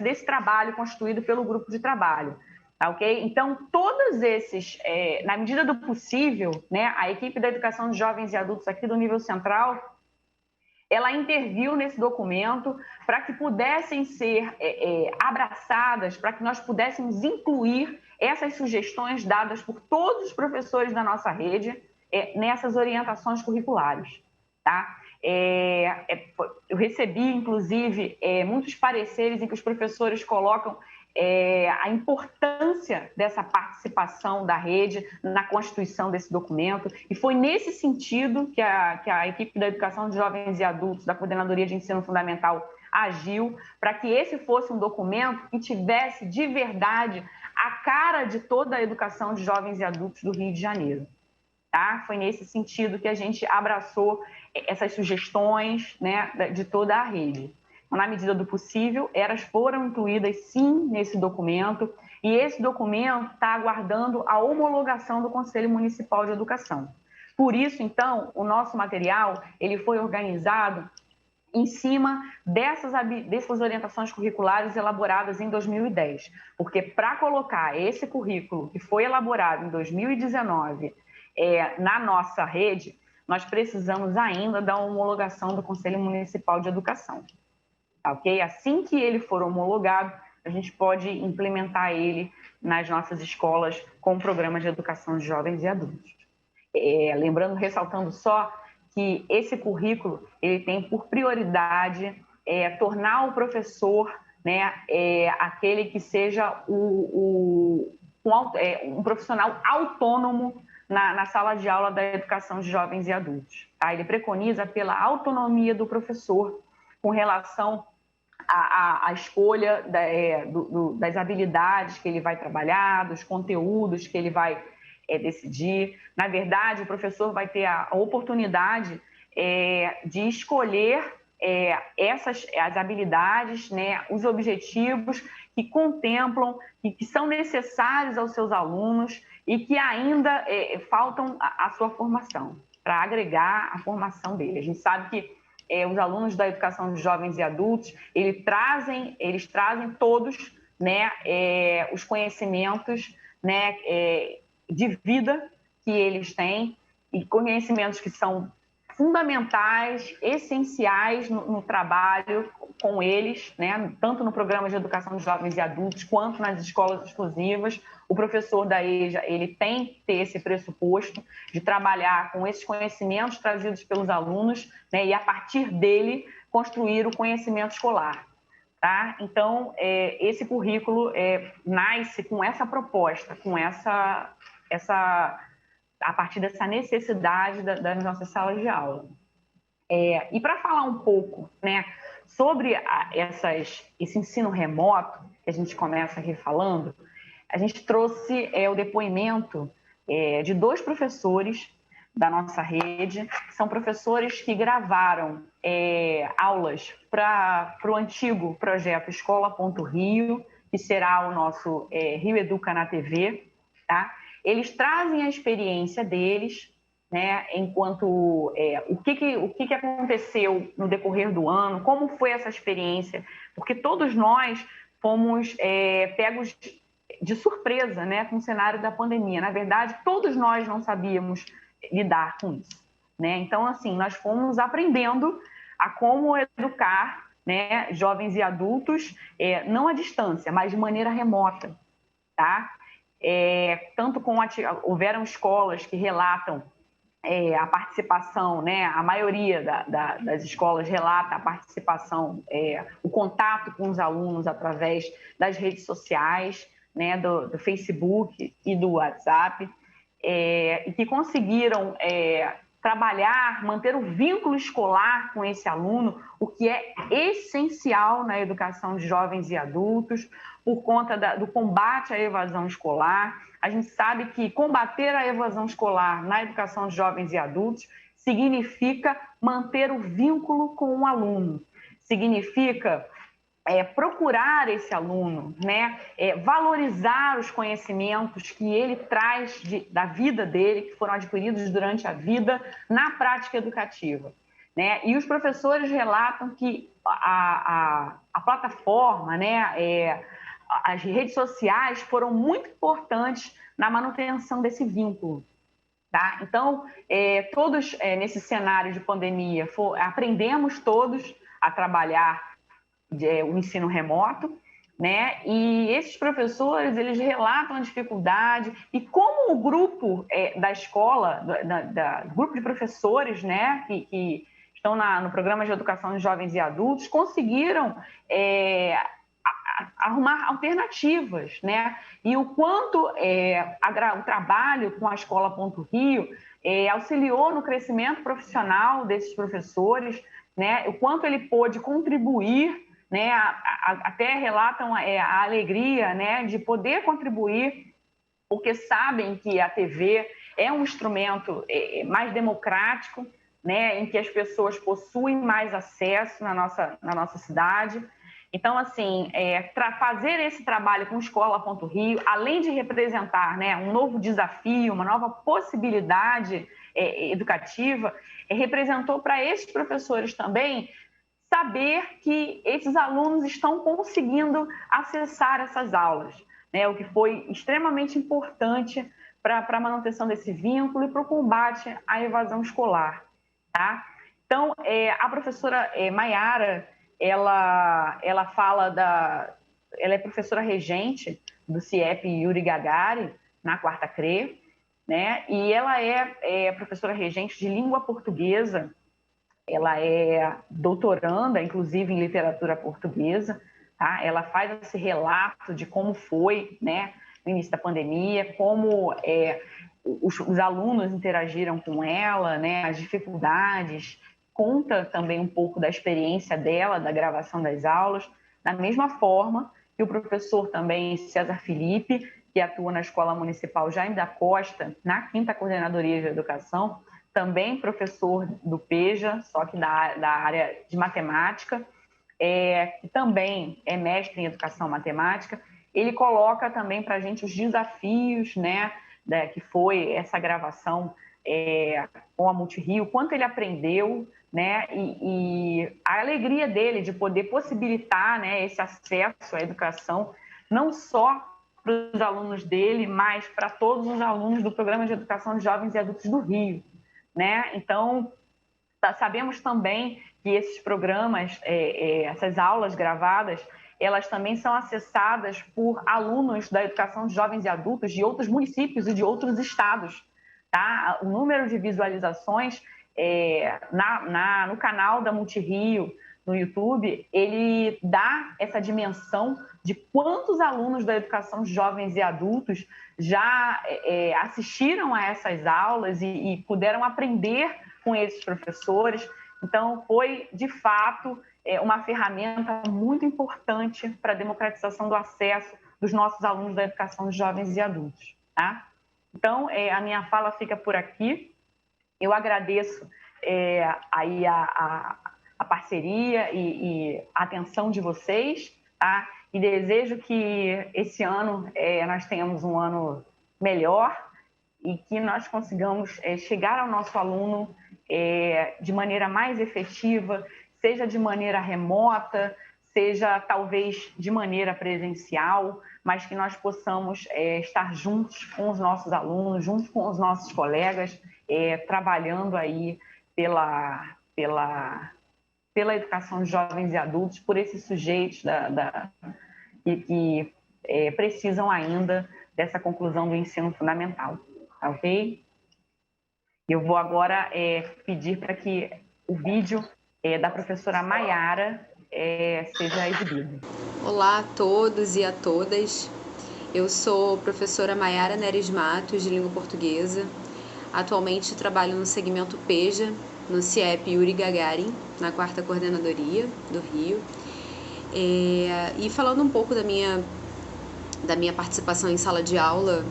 desse trabalho constituído pelo grupo de trabalho. Tá, ok? Então, todos esses, na medida do possível, né, a equipe da Educação de Jovens e Adultos aqui do nível central, ela interviu nesse documento para que pudessem ser abraçadas, para que nós pudéssemos incluir essas sugestões dadas por todos os professores da nossa rede, nessas orientações curriculares, tá? Eu recebi, inclusive, muitos pareceres em que os professores colocam a importância dessa participação da rede na constituição desse documento, e foi nesse sentido que a equipe da Educação de Jovens e Adultos, da Coordenadoria de Ensino Fundamental, agiu para que esse fosse um documento que tivesse, de verdade, a cara de toda a educação de jovens e adultos do Rio de Janeiro. Tá? Foi nesse sentido que a gente abraçou essas sugestões, né, de toda a rede. Na medida do possível, elas foram incluídas, sim, nesse documento, e esse documento está aguardando a homologação do Conselho Municipal de Educação. Por isso, então, o nosso material ele foi organizado em cima dessas orientações curriculares elaboradas em 2010, porque para colocar esse currículo que foi elaborado em 2019 na nossa rede, nós precisamos ainda da homologação do Conselho Municipal de Educação. Okay? Assim que ele for homologado, a gente pode implementar ele nas nossas escolas com programas de educação de jovens e adultos. Lembrando, ressaltando só que esse currículo ele tem por prioridade tornar o professor, né, aquele que seja um profissional autônomo na sala de aula da educação de jovens e adultos. Tá? Ele preconiza pela autonomia do professor com relação à escolha das habilidades que ele vai trabalhar, dos conteúdos que ele vai decidir. Na verdade, o professor vai ter a oportunidade de escolher as habilidades, né, os objetivos que contemplam e que são necessários aos seus alunos e que ainda faltam a sua formação, para agregar a formação dele. A gente sabe que os alunos da educação de jovens e adultos, eles trazem todos, né, os conhecimentos, né, de vida que eles têm, e conhecimentos que são fundamentais, essenciais no trabalho com eles, né? Tanto no programa de educação de jovens e adultos, quanto nas escolas exclusivas. O professor da EJA, ele tem que ter esse pressuposto de trabalhar com esses conhecimentos trazidos pelos alunos, né? E, a partir dele, construir o conhecimento escolar. Tá? Então, esse currículo nasce com essa proposta, com a partir dessa necessidade das nossas salas de aula. E para falar um pouco, né, sobre esse ensino remoto, que a gente começa aqui falando, a gente trouxe o depoimento de 2 professores da nossa rede, são professores que gravaram aulas para o antigo projeto Escola.Rio, que será o nosso Rio Educa na TV, tá? Eles trazem a experiência deles, né, enquanto o que aconteceu no decorrer do ano, como foi essa experiência, porque todos nós fomos pegos de surpresa, né, com o cenário da pandemia. Na verdade, todos nós não sabíamos lidar com isso, né? Então, assim, nós fomos aprendendo a como educar, né, jovens e adultos, não à distância, mas de maneira remota, tá? Tanto houveram escolas que relatam a participação, né? A maioria das escolas relata a participação, o contato com os alunos através das redes sociais, né? Do Facebook e do WhatsApp, e que conseguiram trabalhar, manter o vínculo escolar com esse aluno, o que é essencial na educação de jovens e adultos, por conta do combate à evasão escolar. A gente sabe que combater a evasão escolar na educação de jovens e adultos significa manter o vínculo com o aluno, significa procurar esse aluno, né? Valorizar os conhecimentos que ele traz da vida dele, que foram adquiridos durante a vida na prática educativa, né? E os professores relatam que a plataforma, né, as redes sociais foram muito importantes na manutenção desse vínculo. Tá? Então, todos nesse cenário de pandemia, aprendemos todos a trabalhar o ensino remoto, né? E esses professores, eles relatam a dificuldade e como o grupo da escola, grupo de professores, né, que estão no programa de educação de jovens e adultos, conseguiram arrumar alternativas, né? E o quanto o trabalho com a Escola Ponto Rio auxiliou no crescimento profissional desses professores, né? O quanto ele pôde contribuir, né? Até relatam a alegria, né, de poder contribuir, porque sabem que a TV é um instrumento mais democrático, né, em que as pessoas possuem mais acesso na nossa cidade. Então, assim, fazer esse trabalho com Escola Ponto Rio, além de representar, né, um novo desafio, uma nova possibilidade educativa, representou para esses professores também saber que esses alunos estão conseguindo acessar essas aulas, né, o que foi extremamente importante para a manutenção desse vínculo e para o combate à evasão escolar. Tá? Então, a professora Maiara, ela fala ela é professora regente do CIEP Yuri Gagarin, na Quarta CRE, né? E ela é professora regente de língua portuguesa, ela é doutoranda, inclusive, em literatura portuguesa, tá? Ela faz esse relato de como foi, né, no início da pandemia, como os alunos interagiram com ela, né, as dificuldades, conta também um pouco da experiência dela, da gravação das aulas, da mesma forma que o professor também César Felipe, que atua na Escola Municipal Jaime da Costa, na 5ª Coordenadoria de Educação, também professor do PEJA, só que da área de matemática, que também é mestre em educação matemática. Ele coloca também para a gente os desafios, né, que foi essa gravação com a Multirio, quanto ele aprendeu, né, e a alegria dele de poder possibilitar, né, esse acesso à educação, não só para os alunos dele, mas para todos os alunos do Programa de Educação de Jovens e Adultos do Rio, né? Então, sabemos também que esses programas, essas aulas gravadas, elas também são acessadas por alunos da educação de jovens e adultos de outros municípios e de outros estados. Tá? O número de visualizações no canal da Multirio, no YouTube, ele dá essa dimensão de quantos alunos da educação de jovens e adultos já assistiram a essas aulas e puderam aprender com esses professores. Então, foi, de fato, uma ferramenta muito importante para a democratização do acesso dos nossos alunos da educação de jovens e adultos. Tá? Então, a minha fala fica por aqui. Eu agradeço aí a parceria e a atenção de vocês, tá? E desejo que esse ano nós tenhamos um ano melhor e que nós consigamos chegar ao nosso aluno de maneira mais efetiva, seja de maneira remota, seja talvez de maneira presencial, mas que nós possamos estar juntos com os nossos alunos, juntos com os nossos colegas, trabalhando aí pela educação de jovens e adultos, por esses sujeitos que precisam ainda dessa conclusão do ensino fundamental, tá ok? Eu vou agora pedir para que o vídeo da professora Maiara seja exibido. Olá a todos e a todas. Eu sou professora Maiara Neres Matos, de língua portuguesa. Atualmente trabalho no segmento PEJA, no CIEP Yuri Gagarin, na 4ª Coordenadoria do Rio. E falando um pouco da minha participação em sala de aula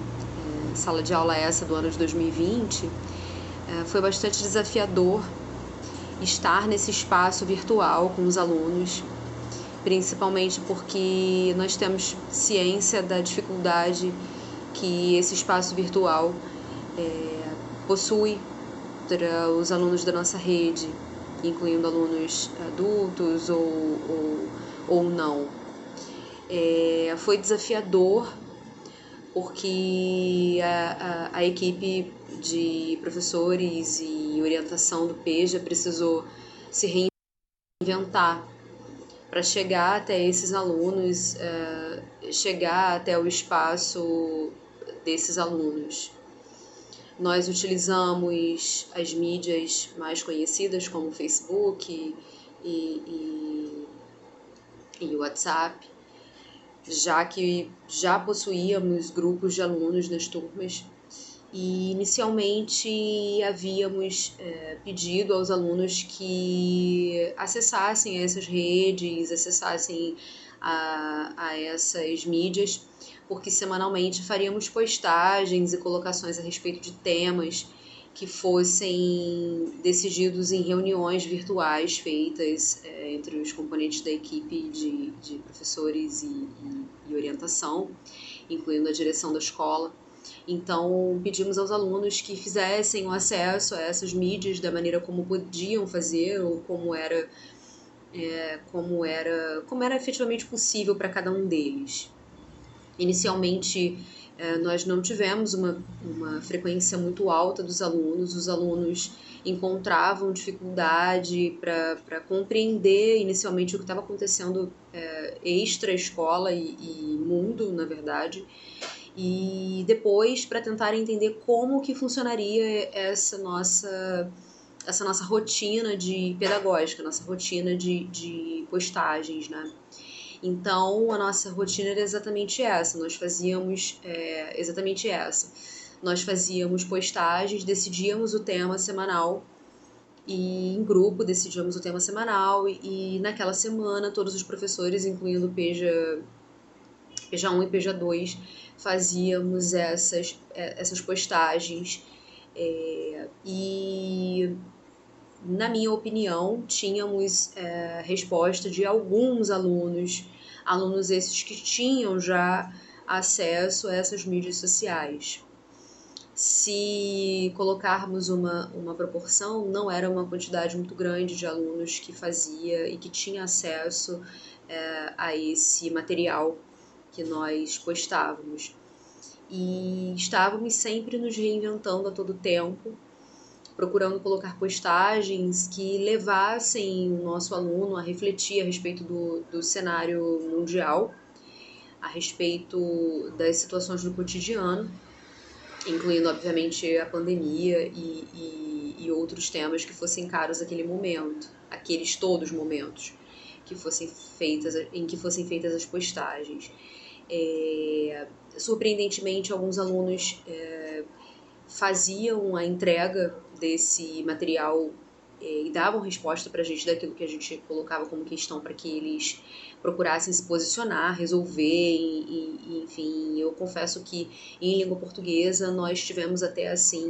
essa do ano de 2020, foi bastante desafiador estar nesse espaço virtual com os alunos, principalmente porque nós temos ciência da dificuldade que esse espaço virtual possui para os alunos da nossa rede, incluindo alunos adultos ou não. Foi desafiador porque a equipe de professores e orientação do PEJA precisou se reinventar para chegar até esses alunos, chegar até o espaço desses alunos. Nós utilizamos as mídias mais conhecidas como Facebook e WhatsApp, já que já possuíamos grupos de alunos nas turmas e inicialmente havíamos pedido aos alunos que acessassem essas redes, acessassem a essas mídias, porque semanalmente faríamos postagens e colocações a respeito de temas que fossem decididos em reuniões virtuais feitas entre os componentes da equipe de professores e orientação, incluindo a direção da escola. Então, pedimos aos alunos que fizessem o acesso a essas mídias da maneira como podiam fazer ou como era efetivamente possível para cada um deles. Inicialmente, nós não tivemos uma frequência muito alta dos alunos. Os alunos encontravam dificuldade para compreender inicialmente o que estava acontecendo extra-escola e mundo, na verdade. E depois para tentar entender como que funcionaria essa nossa rotina pedagógica, nossa rotina de postagens, né? Então, a nossa rotina era exatamente essa. Nós fazíamos Nós fazíamos postagens, decidíamos o tema semanal e em grupo decidíamos o tema semanal e naquela semana todos os professores, incluindo PEJA 1 e PEJA 2, fazíamos essas postagens e, na minha opinião, tínhamos resposta de alguns alunos esses que tinham já acesso a essas mídias sociais. Se colocarmos uma proporção, não era uma quantidade muito grande de alunos que fazia e que tinha acesso a esse material que nós postávamos. E estávamos sempre nos reinventando a todo tempo, procurando colocar postagens que levassem o nosso aluno a refletir a respeito do cenário mundial, a respeito das situações do cotidiano, incluindo, obviamente, a pandemia e outros temas que fossem caros naquele momento, aqueles todos momentos em que fossem feitas as postagens. Surpreendentemente, alguns alunos faziam a entrega desse material e davam resposta para a gente daquilo que a gente colocava como questão para que eles procurassem se posicionar, resolver, enfim. Eu confesso que em língua portuguesa nós tivemos até assim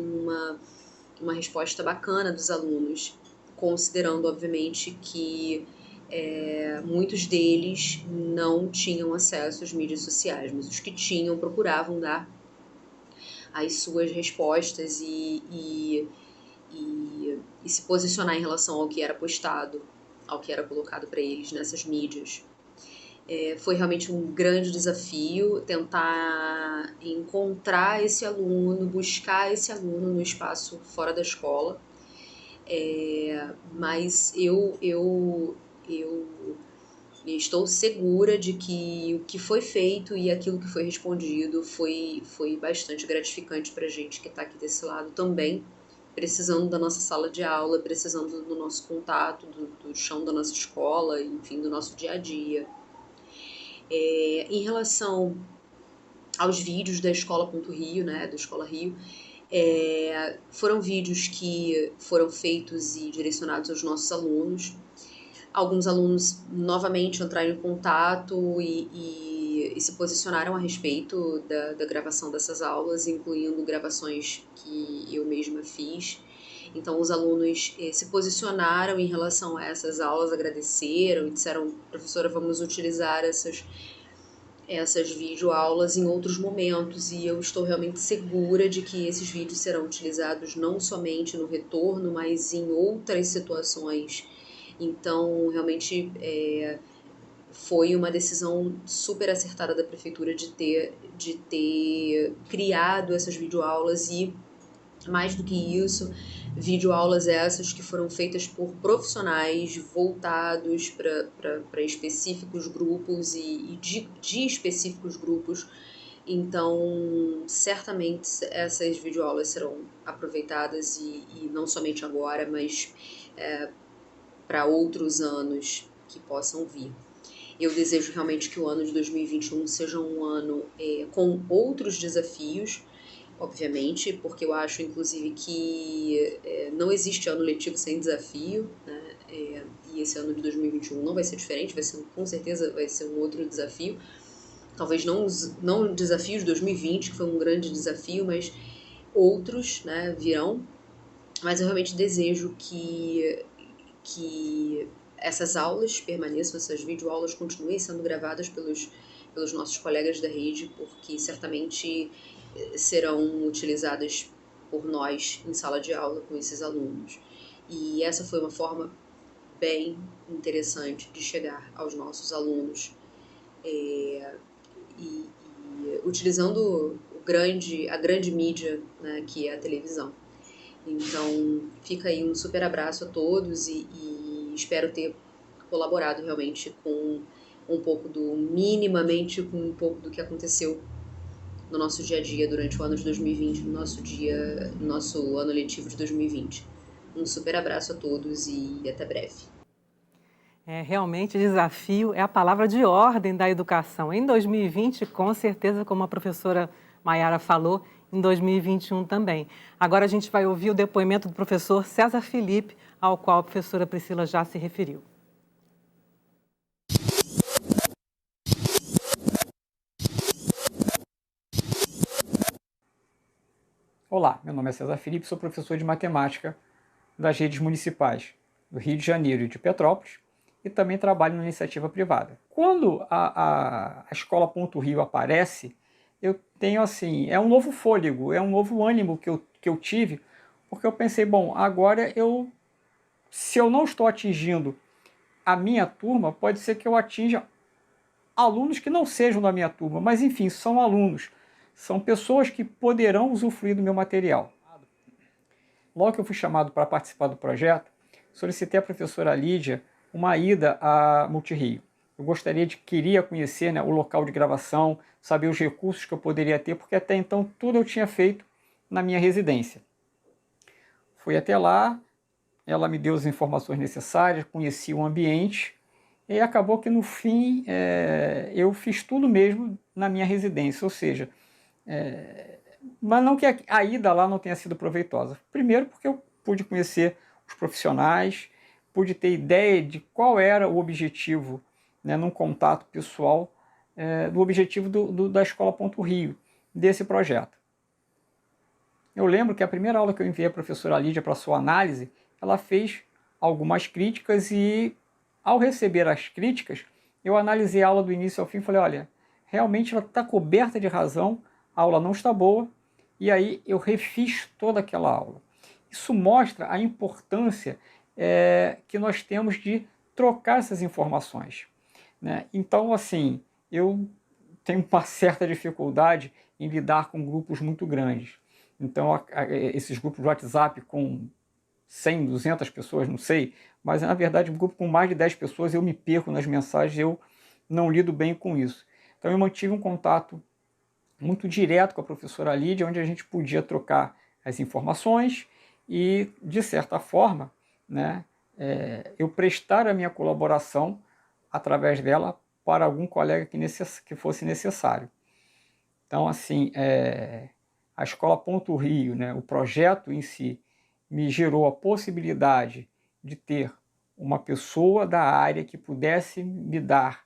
uma resposta bacana dos alunos, considerando obviamente que muitos deles não tinham acesso às mídias sociais, mas os que tinham procuravam dar as suas respostas e se posicionar em relação ao que era postado, ao que era colocado para eles nessas mídias. Foi realmente um grande desafio tentar encontrar esse aluno, buscar esse aluno no espaço fora da escola, mas eu estou segura de que o que foi feito e aquilo que foi respondido foi bastante gratificante para a gente que está aqui desse lado também, precisando da nossa sala de aula, precisando do nosso contato, do chão da nossa escola, enfim, do nosso dia a dia. Em relação aos vídeos da Escola.Rio, né, da Escola Rio, foram vídeos que foram feitos e direcionados aos nossos alunos. Alguns alunos novamente entraram em contato e se posicionaram a respeito da gravação dessas aulas, incluindo gravações que eu mesma fiz. Então, os alunos se posicionaram em relação a essas aulas, agradeceram e disseram: professora, vamos utilizar essas videoaulas em outros momentos, e eu estou realmente segura de que esses vídeos serão utilizados não somente no retorno, mas em outras situações. Então, realmente foi uma decisão super acertada da prefeitura de ter criado essas videoaulas e Mais do que isso, videoaulas essas que foram feitas por profissionais voltados para específicos grupos e de específicos grupos. Então, certamente essas videoaulas serão aproveitadas e não somente agora, mas para outros anos que possam vir. Eu desejo realmente que o ano de 2021 seja um ano com outros desafios, obviamente, porque eu acho, inclusive, que não existe ano letivo sem desafio, né? E esse ano de 2021 não vai ser diferente, com certeza vai ser um outro desafio. Talvez não o desafio de 2020, que foi um grande desafio, mas outros, né, virão. Mas eu realmente desejo que essas aulas permaneçam, essas videoaulas continuem sendo gravadas pelos nossos colegas da rede, porque certamente serão utilizadas por nós em sala de aula com esses alunos. E essa foi uma forma bem interessante de chegar aos nossos alunos, e utilizando a grande mídia, né, que é a televisão. Então, fica aí um super abraço a todos e espero ter colaborado realmente com minimamente com um pouco do que aconteceu no nosso dia a dia durante o ano de 2020, no nosso ano letivo de 2020. Um super abraço a todos e até breve. Realmente, desafio é a palavra de ordem da educação. Em 2020, com certeza, como a professora Maiara falou, em 2021 também. Agora a gente vai ouvir o depoimento do professor César Felipe, ao qual a professora Priscila já se referiu. Olá, meu nome é César Felipe, sou professor de matemática das redes municipais do Rio de Janeiro e de Petrópolis e também trabalho na iniciativa privada. Quando a Escola Ponto Rio aparece, eu tenho assim, é um novo fôlego, é um novo ânimo que eu tive, porque eu pensei, bom, agora se eu não estou atingindo a minha turma, pode ser que eu atinja alunos que não sejam da minha turma, mas enfim, são alunos, são pessoas que poderão usufruir do meu material. Logo que eu fui chamado para participar do projeto, solicitei à professora Lídia uma ida a Multirio. Eu queria conhecer, né, o local de gravação, saber os recursos que eu poderia ter, porque até então tudo eu tinha feito na minha residência. Fui até lá, ela me deu as informações necessárias, conheci o ambiente, e acabou que no fim eu fiz tudo mesmo na minha residência, ou seja, mas não que a ida lá não tenha sido proveitosa. Primeiro porque eu pude conhecer os profissionais, pude ter ideia de qual era o objetivo, né, num contato pessoal, do objetivo da Escola Ponto Rio, desse projeto. Eu lembro que a primeira aula que eu enviei a professora Lídia para sua análise, ela fez algumas críticas e, ao receber as críticas, eu analisei a aula do início ao fim e falei, olha, realmente ela está coberta de razão, a aula não está boa, e aí eu refiz toda aquela aula. Isso mostra a importância que nós temos de trocar essas informações, né? Então, assim, eu tenho uma certa dificuldade em lidar com grupos muito grandes. Então, esses grupos de WhatsApp com 100, 200 pessoas, não sei, mas na verdade um grupo com mais de 10 pessoas eu me perco nas mensagens, eu não lido bem com isso. Então eu mantive um contato muito direto com a professora Lídia, onde a gente podia trocar as informações e, de certa forma, né, eu prestar a minha colaboração através dela para algum colega que fosse necessário. Então, assim, a Escola Ponto Rio, né, o projeto em si, me gerou a possibilidade de ter uma pessoa da área que pudesse me dar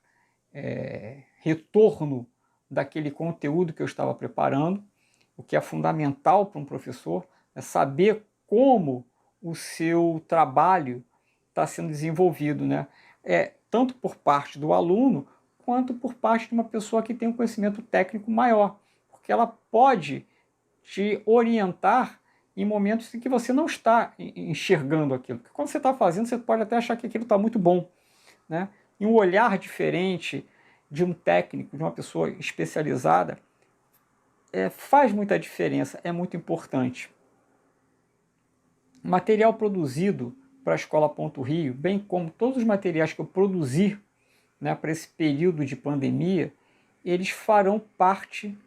retorno daquele conteúdo que eu estava preparando, o que é fundamental para um professor, é saber como o seu trabalho está sendo desenvolvido, né? Tanto por parte do aluno, quanto por parte de uma pessoa que tem um conhecimento técnico maior, porque ela pode te orientar em momentos em que você não está enxergando aquilo. Porque quando você está fazendo, você pode até achar que aquilo está muito bom, né? E um olhar diferente de um técnico, de uma pessoa especializada, faz muita diferença, é muito importante. material produzido para a Escola Ponto Rio, bem como todos os materiais que eu produzi, né, para esse período de pandemia, eles farão parte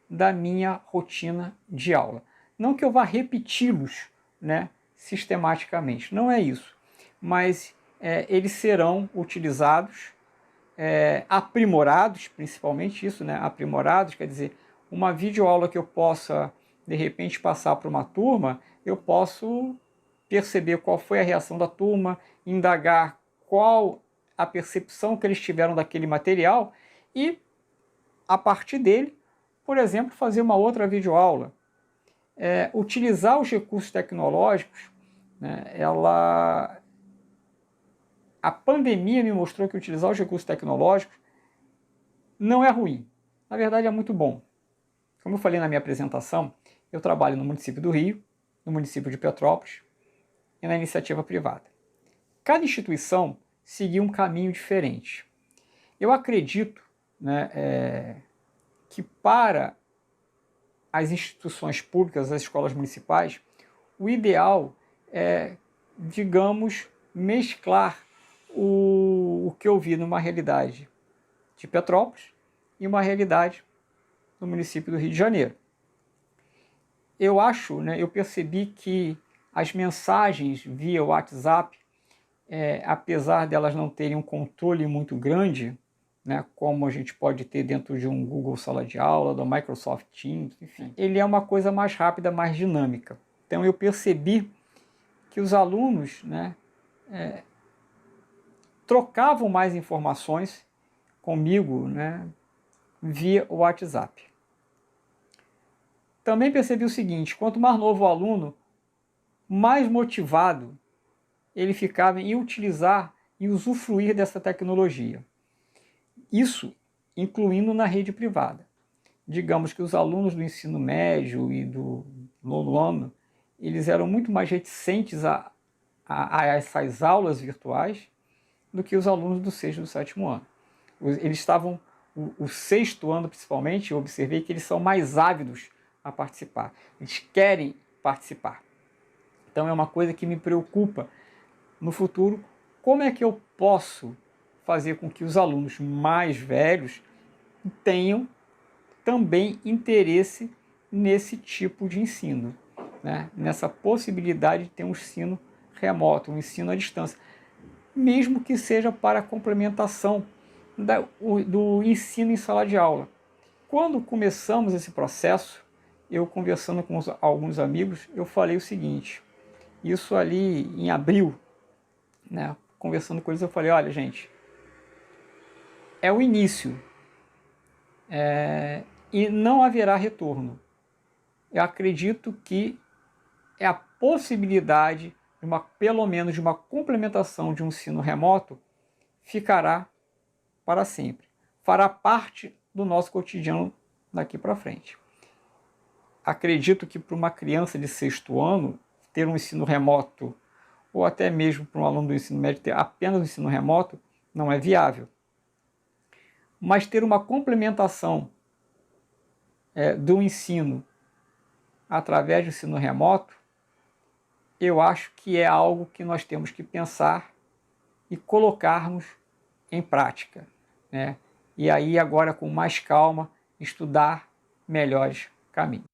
da minha rotina de aula. Não que eu vá repeti-los, né, sistematicamente, não é isso, mas eles serão utilizados, aprimorados, principalmente isso, né, aprimorados, quer dizer, uma videoaula que eu possa, de repente, passar para uma turma, eu posso perceber qual foi a reação da turma, indagar qual a percepção que eles tiveram daquele material e, a partir dele, por exemplo, fazer uma outra videoaula. Utilizar os recursos tecnológicos, né, a pandemia me mostrou que utilizar os recursos tecnológicos não é ruim. Na verdade, é muito bom. Como eu falei na minha apresentação, eu trabalho no município do Rio, no município de Petrópolis e na iniciativa privada. Cada instituição seguiu um caminho diferente. Eu acredito, né, que para as instituições públicas, as escolas municipais, o ideal é, digamos, mesclar o que eu vi numa realidade de Petrópolis e uma realidade no município do Rio de Janeiro. Eu acho, né, eu percebi que as mensagens via WhatsApp, apesar delas não terem um controle muito grande, né, como a gente pode ter dentro de um Google Sala de Aula, do Microsoft Teams, enfim, ele é uma coisa mais rápida, mais dinâmica. Então eu percebi que os alunos, né, trocavam mais informações comigo, né, via WhatsApp. Também percebi o seguinte: quanto mais novo o aluno, mais motivado ele ficava em utilizar e usufruir dessa tecnologia. Isso incluindo na rede privada. Digamos que os alunos do ensino médio e do nono ano, eles eram muito mais reticentes a essas aulas virtuais do que os alunos do sexto e do sétimo ano. Eles estavam, o sexto ano principalmente, eu observei que eles são mais ávidos a participar. Eles querem participar. Então é uma coisa que me preocupa no futuro. Como é que eu posso fazer com que os alunos mais velhos tenham também interesse nesse tipo de ensino, né? Nessa possibilidade de ter um ensino remoto, um ensino à distância, mesmo que seja para a complementação do ensino em sala de aula. Quando começamos esse processo, eu conversando com alguns amigos, eu falei o seguinte, isso ali em abril, né, conversando com eles, eu falei, olha gente, é o início, e não haverá retorno. Eu acredito que é a possibilidade, pelo menos de uma complementação de um ensino remoto, ficará para sempre. Fará parte do nosso cotidiano daqui para frente. Acredito que para uma criança de sexto ano, ter um ensino remoto, ou até mesmo para um aluno do ensino médio ter apenas um ensino remoto, não é viável. Mas ter uma complementação do ensino através do ensino remoto, eu acho que é algo que nós temos que pensar e colocarmos em prática, né? E aí agora com mais calma, estudar melhores caminhos.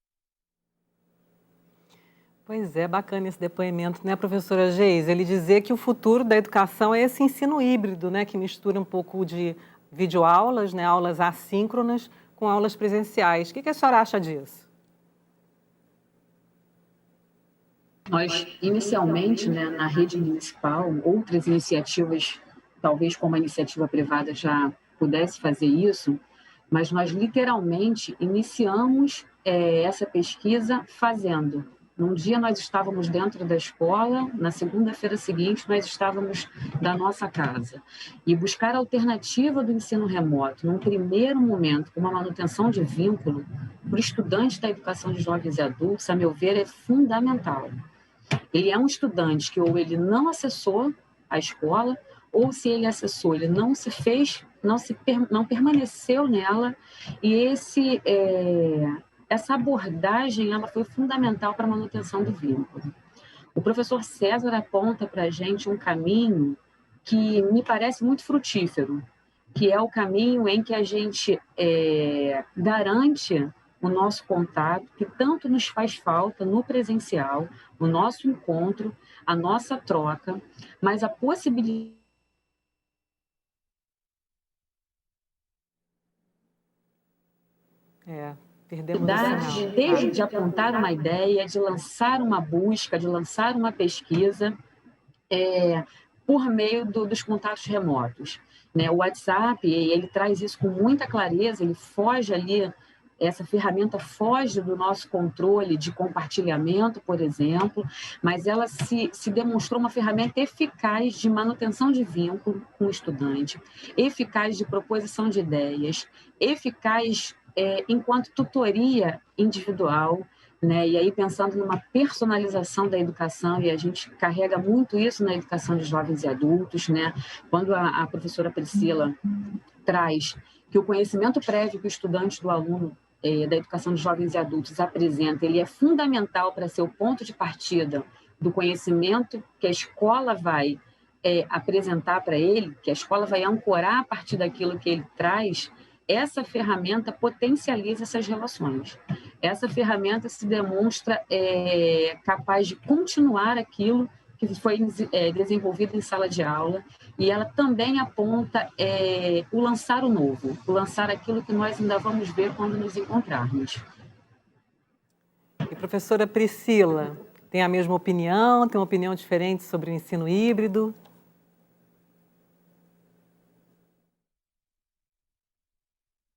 Pois é, bacana esse depoimento, né, professora Geis? Ele dizer que o futuro da educação é esse ensino híbrido, né, que mistura um pouco de videoaulas, né, aulas assíncronas com aulas presenciais. O que a senhora acha disso? Nós, inicialmente, né, na rede municipal, outras iniciativas, talvez como a iniciativa privada já pudesse fazer isso, mas nós literalmente iniciamos essa pesquisa fazendo. Num dia nós estávamos dentro da escola, na segunda-feira seguinte nós estávamos da nossa casa. E buscar a alternativa do ensino remoto, num primeiro momento, com uma manutenção de vínculo, para o estudante da educação de jovens e adultos, a meu ver, é fundamental. Ele é um estudante que ou ele não acessou a escola, ou se ele acessou, ele não se fez, não permaneceu nela, e essa abordagem ela foi fundamental para a manutenção do vínculo. O professor César aponta para a gente um caminho que me parece muito frutífero, que é o caminho em que a gente garante o nosso contato, que tanto nos faz falta no presencial, o nosso encontro, a nossa troca, mas a possibilidade perdemos o sinal. de apontar uma ideia, de lançar uma busca, de lançar uma pesquisa por meio dos contatos remotos. Né? O WhatsApp, ele traz isso com muita clareza, ele foge ali, essa ferramenta foge do nosso controle de compartilhamento, por exemplo, mas ela se demonstrou uma ferramenta eficaz de manutenção de vínculo com o estudante, eficaz de proposição de ideias, eficaz enquanto tutoria individual, né? E aí pensando numa personalização da educação, e a gente carrega muito isso na educação de jovens e adultos, né? Quando a professora Priscila traz que o conhecimento prévio que o estudante do aluno da educação de jovens e adultos apresenta, ele é fundamental para ser o ponto de partida do conhecimento que a escola vai apresentar para ele, que a escola vai ancorar a partir daquilo que ele traz. Essa ferramenta potencializa essas relações. Essa ferramenta se demonstra capaz de continuar aquilo que foi desenvolvido em sala de aula, e ela também aponta o lançar o novo, o lançar aquilo que nós ainda vamos ver quando nos encontrarmos. E professora Priscila, tem a mesma opinião, tem uma opinião diferente sobre o ensino híbrido?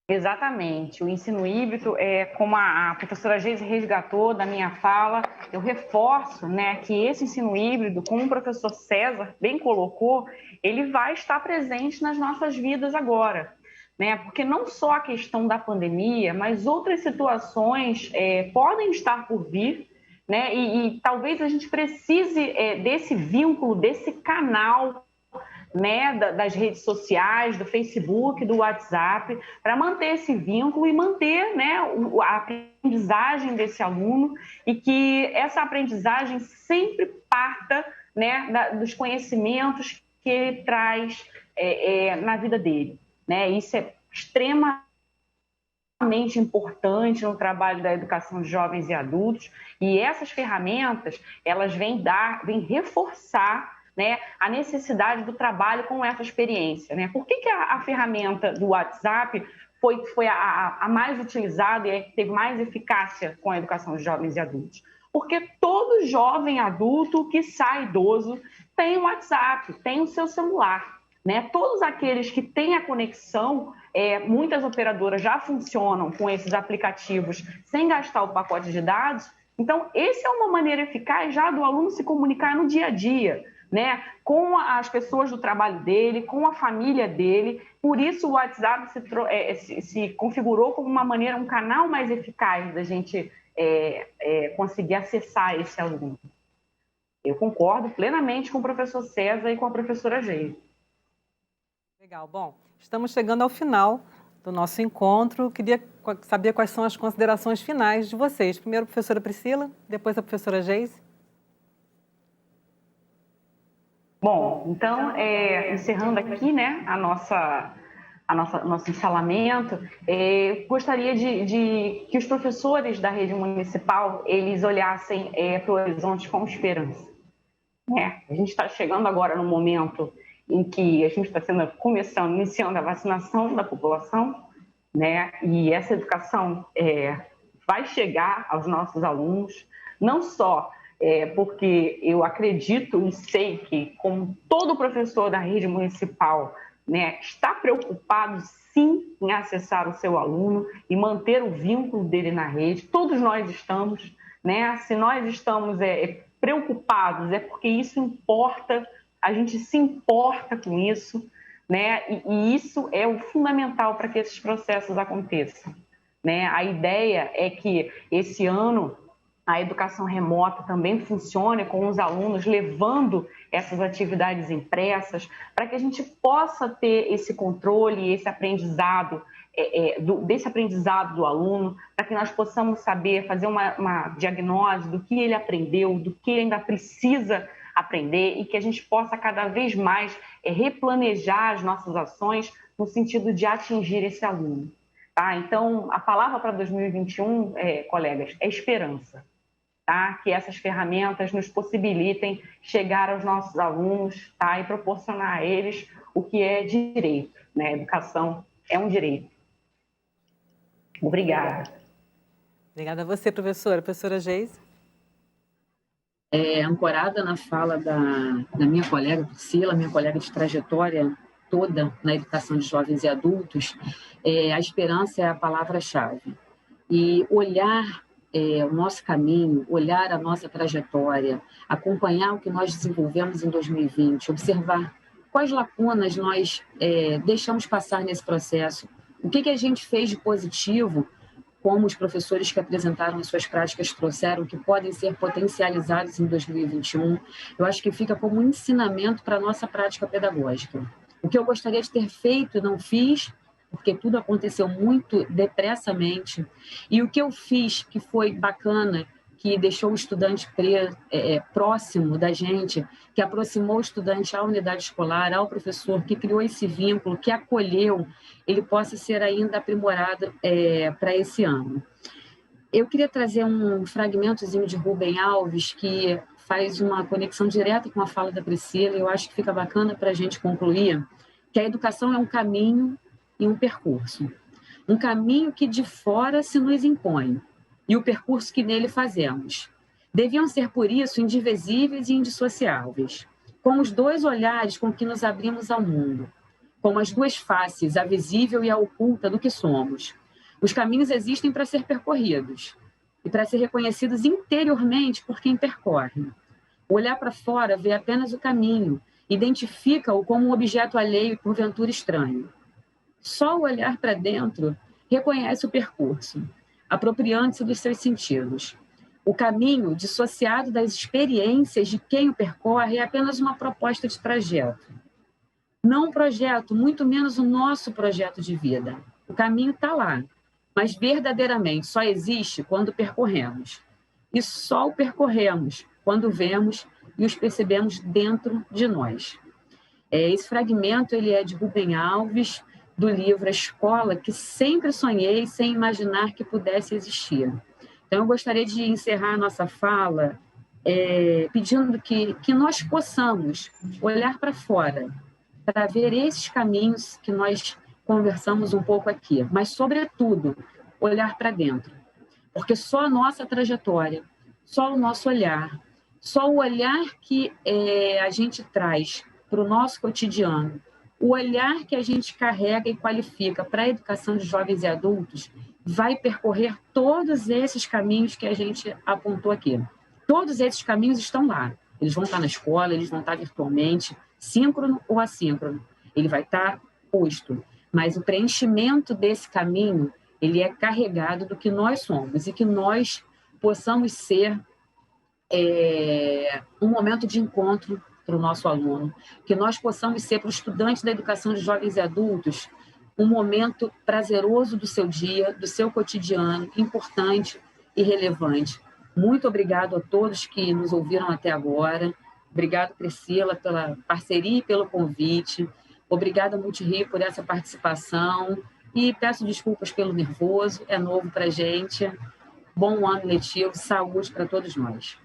Exatamente. O ensino híbrido, como a professora Geise resgatou da minha fala, eu reforço, né, que esse ensino híbrido, como o professor César bem colocou, ele vai estar presente nas nossas vidas agora, né? Porque não só a questão da pandemia, mas outras situações podem estar por vir, né? E talvez a gente precise desse vínculo, desse canal, né, das redes sociais, do Facebook, do WhatsApp, para manter esse vínculo e manter, né, a aprendizagem desse aluno, e que essa aprendizagem sempre parta, né, dos conhecimentos que ele traz na vida dele, né? Isso é extremamente importante no trabalho da educação de jovens e adultos, e essas ferramentas, elas vêm reforçar, né, a necessidade do trabalho com essa experiência, né? Por que a ferramenta do WhatsApp foi a mais utilizada e teve mais eficácia com a educação de jovens e adultos? Porque todo jovem adulto, quiçá idoso, tem um WhatsApp, tem o seu celular, né? Todos aqueles que têm a conexão, muitas operadoras já funcionam com esses aplicativos sem gastar o pacote de dados. Então, essa é uma maneira eficaz já do aluno se comunicar no dia a dia, né, com as pessoas do trabalho dele, com a família dele. Por isso o WhatsApp se configurou como uma maneira, um canal mais eficaz da gente conseguir acessar esse aluno. Eu concordo plenamente com o professor César e com a professora Geise. Legal. Bom, estamos chegando ao final do nosso encontro. Queria saber quais são as considerações finais de vocês. Primeiro a professora Priscila, depois a professora Geise. Bom, então, encerrando aqui, né, nosso ensalamento, gostaria de que os professores da rede municipal, eles olhassem para o horizonte com esperança. A gente está chegando agora no momento em que a gente está iniciando a vacinação da população, né, e essa educação vai chegar aos nossos alunos, não só porque eu acredito e sei que, como todo professor da rede municipal, né, está preocupado sim em acessar o seu aluno e manter o vínculo dele na rede. Todos nós estamos, né? Se nós estamos preocupados, é porque isso importa, a gente se importa com isso, né? E isso é o fundamental para que esses processos aconteçam, né? A ideia é que esse ano a educação remota também funcione com os alunos levando essas atividades impressas, para que a gente possa ter esse controle, esse aprendizado desse aprendizado do aluno, para que nós possamos saber fazer uma diagnose do que ele aprendeu, do que ele ainda precisa aprender e que a gente possa cada vez mais replanejar as nossas ações no sentido de atingir esse aluno. Tá? Então, a palavra para 2021, colegas, é esperança. Tá? Que essas ferramentas nos possibilitem chegar aos nossos alunos, tá? E proporcionar a eles o que é direito, né? Educação é um direito. Obrigada. Obrigada a você, professora. Professora Geise. Ancorada na fala da minha colega Priscila, minha colega de trajetória toda na educação de jovens e adultos, a esperança é a palavra-chave. E olhar o nosso caminho, olhar a nossa trajetória, acompanhar o que nós desenvolvemos em 2020, observar quais lacunas nós deixamos passar nesse processo, o que a gente fez de positivo, como os professores que apresentaram as suas práticas trouxeram, que podem ser potencializados em 2021, eu acho que fica como um ensinamento para a nossa prática pedagógica. O que eu gostaria de ter feito e não fiz, porque tudo aconteceu muito depressamente, e o que eu fiz que foi bacana, que deixou o estudante próximo da gente, que aproximou o estudante à unidade escolar, ao professor, que criou esse vínculo, que acolheu, ele possa ser ainda aprimorado para esse ano. Eu queria trazer um fragmentozinho de Rubem Alves, que faz uma conexão direta com a fala da Priscila, e eu acho que fica bacana para a gente concluir, que a educação é um caminho e um percurso. Um caminho que de fora se nos impõe, e o percurso que nele fazemos. Deviam ser, por isso, indivisíveis e indissociáveis, como os dois olhares com que nos abrimos ao mundo, como as duas faces, a visível e a oculta do que somos. Os caminhos existem para ser percorridos e para ser reconhecidos interiormente por quem percorre. O olhar para fora vê apenas o caminho, identifica-o como um objeto alheio e porventura estranho. Só o olhar para dentro reconhece o percurso, apropriando-se dos seus sentidos. O caminho, dissociado das experiências de quem o percorre, é apenas uma proposta de trajeto. Não um projeto, muito menos o nosso projeto de vida. O caminho está lá, mas verdadeiramente só existe quando percorremos. E só o percorremos quando vemos e os percebemos dentro de nós. Esse fragmento ele é de Rubem Alves, do livro A Escola que sempre sonhei sem imaginar que pudesse existir. Então, eu gostaria de encerrar a nossa fala pedindo que nós possamos olhar para fora, para ver esses caminhos que nós conversamos um pouco aqui, mas, sobretudo, olhar para dentro. Porque só a nossa trajetória, só o nosso olhar, só o olhar que a gente traz para o nosso cotidiano, o olhar que a gente carrega e qualifica para a educação de jovens e adultos vai percorrer todos esses caminhos que a gente apontou aqui. Todos esses caminhos estão lá. Eles vão estar na escola, eles vão estar virtualmente, síncrono ou assíncrono. Ele vai estar posto. Mas o preenchimento desse caminho, ele é carregado do que nós somos e que nós possamos ser um momento de encontro para o nosso aluno, que nós possamos ser para o estudante da educação de jovens e adultos um momento prazeroso do seu dia, do seu cotidiano, importante e relevante. Muito obrigado a todos que nos ouviram até agora. Obrigado, Priscila, pela parceria e pelo convite. Obrigada, Multirio, por essa participação. E peço desculpas pelo nervoso, é novo para a gente. Bom ano letivo, saúde para todos nós.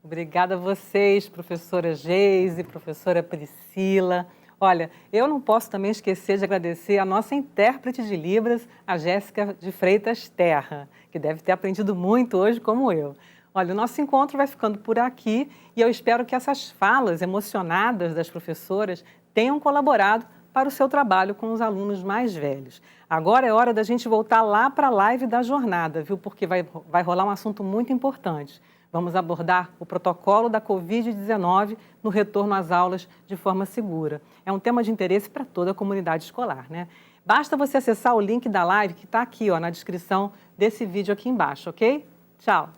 Obrigada a vocês, professora Geise, professora Priscila. Olha, eu não posso também esquecer de agradecer a nossa intérprete de Libras, a Jéssica de Freitas Terra, que deve ter aprendido muito hoje, como eu. Olha, o nosso encontro vai ficando por aqui e eu espero que essas falas emocionadas das professoras tenham colaborado para o seu trabalho com os alunos mais velhos. Agora é hora da gente voltar lá para a live da jornada, viu? Porque vai rolar um assunto muito importante. Vamos abordar o protocolo da Covid-19 no retorno às aulas de forma segura. É um tema de interesse para toda a comunidade escolar, né? Basta você acessar o link da live que está aqui, ó, na descrição desse vídeo aqui embaixo, ok? Tchau!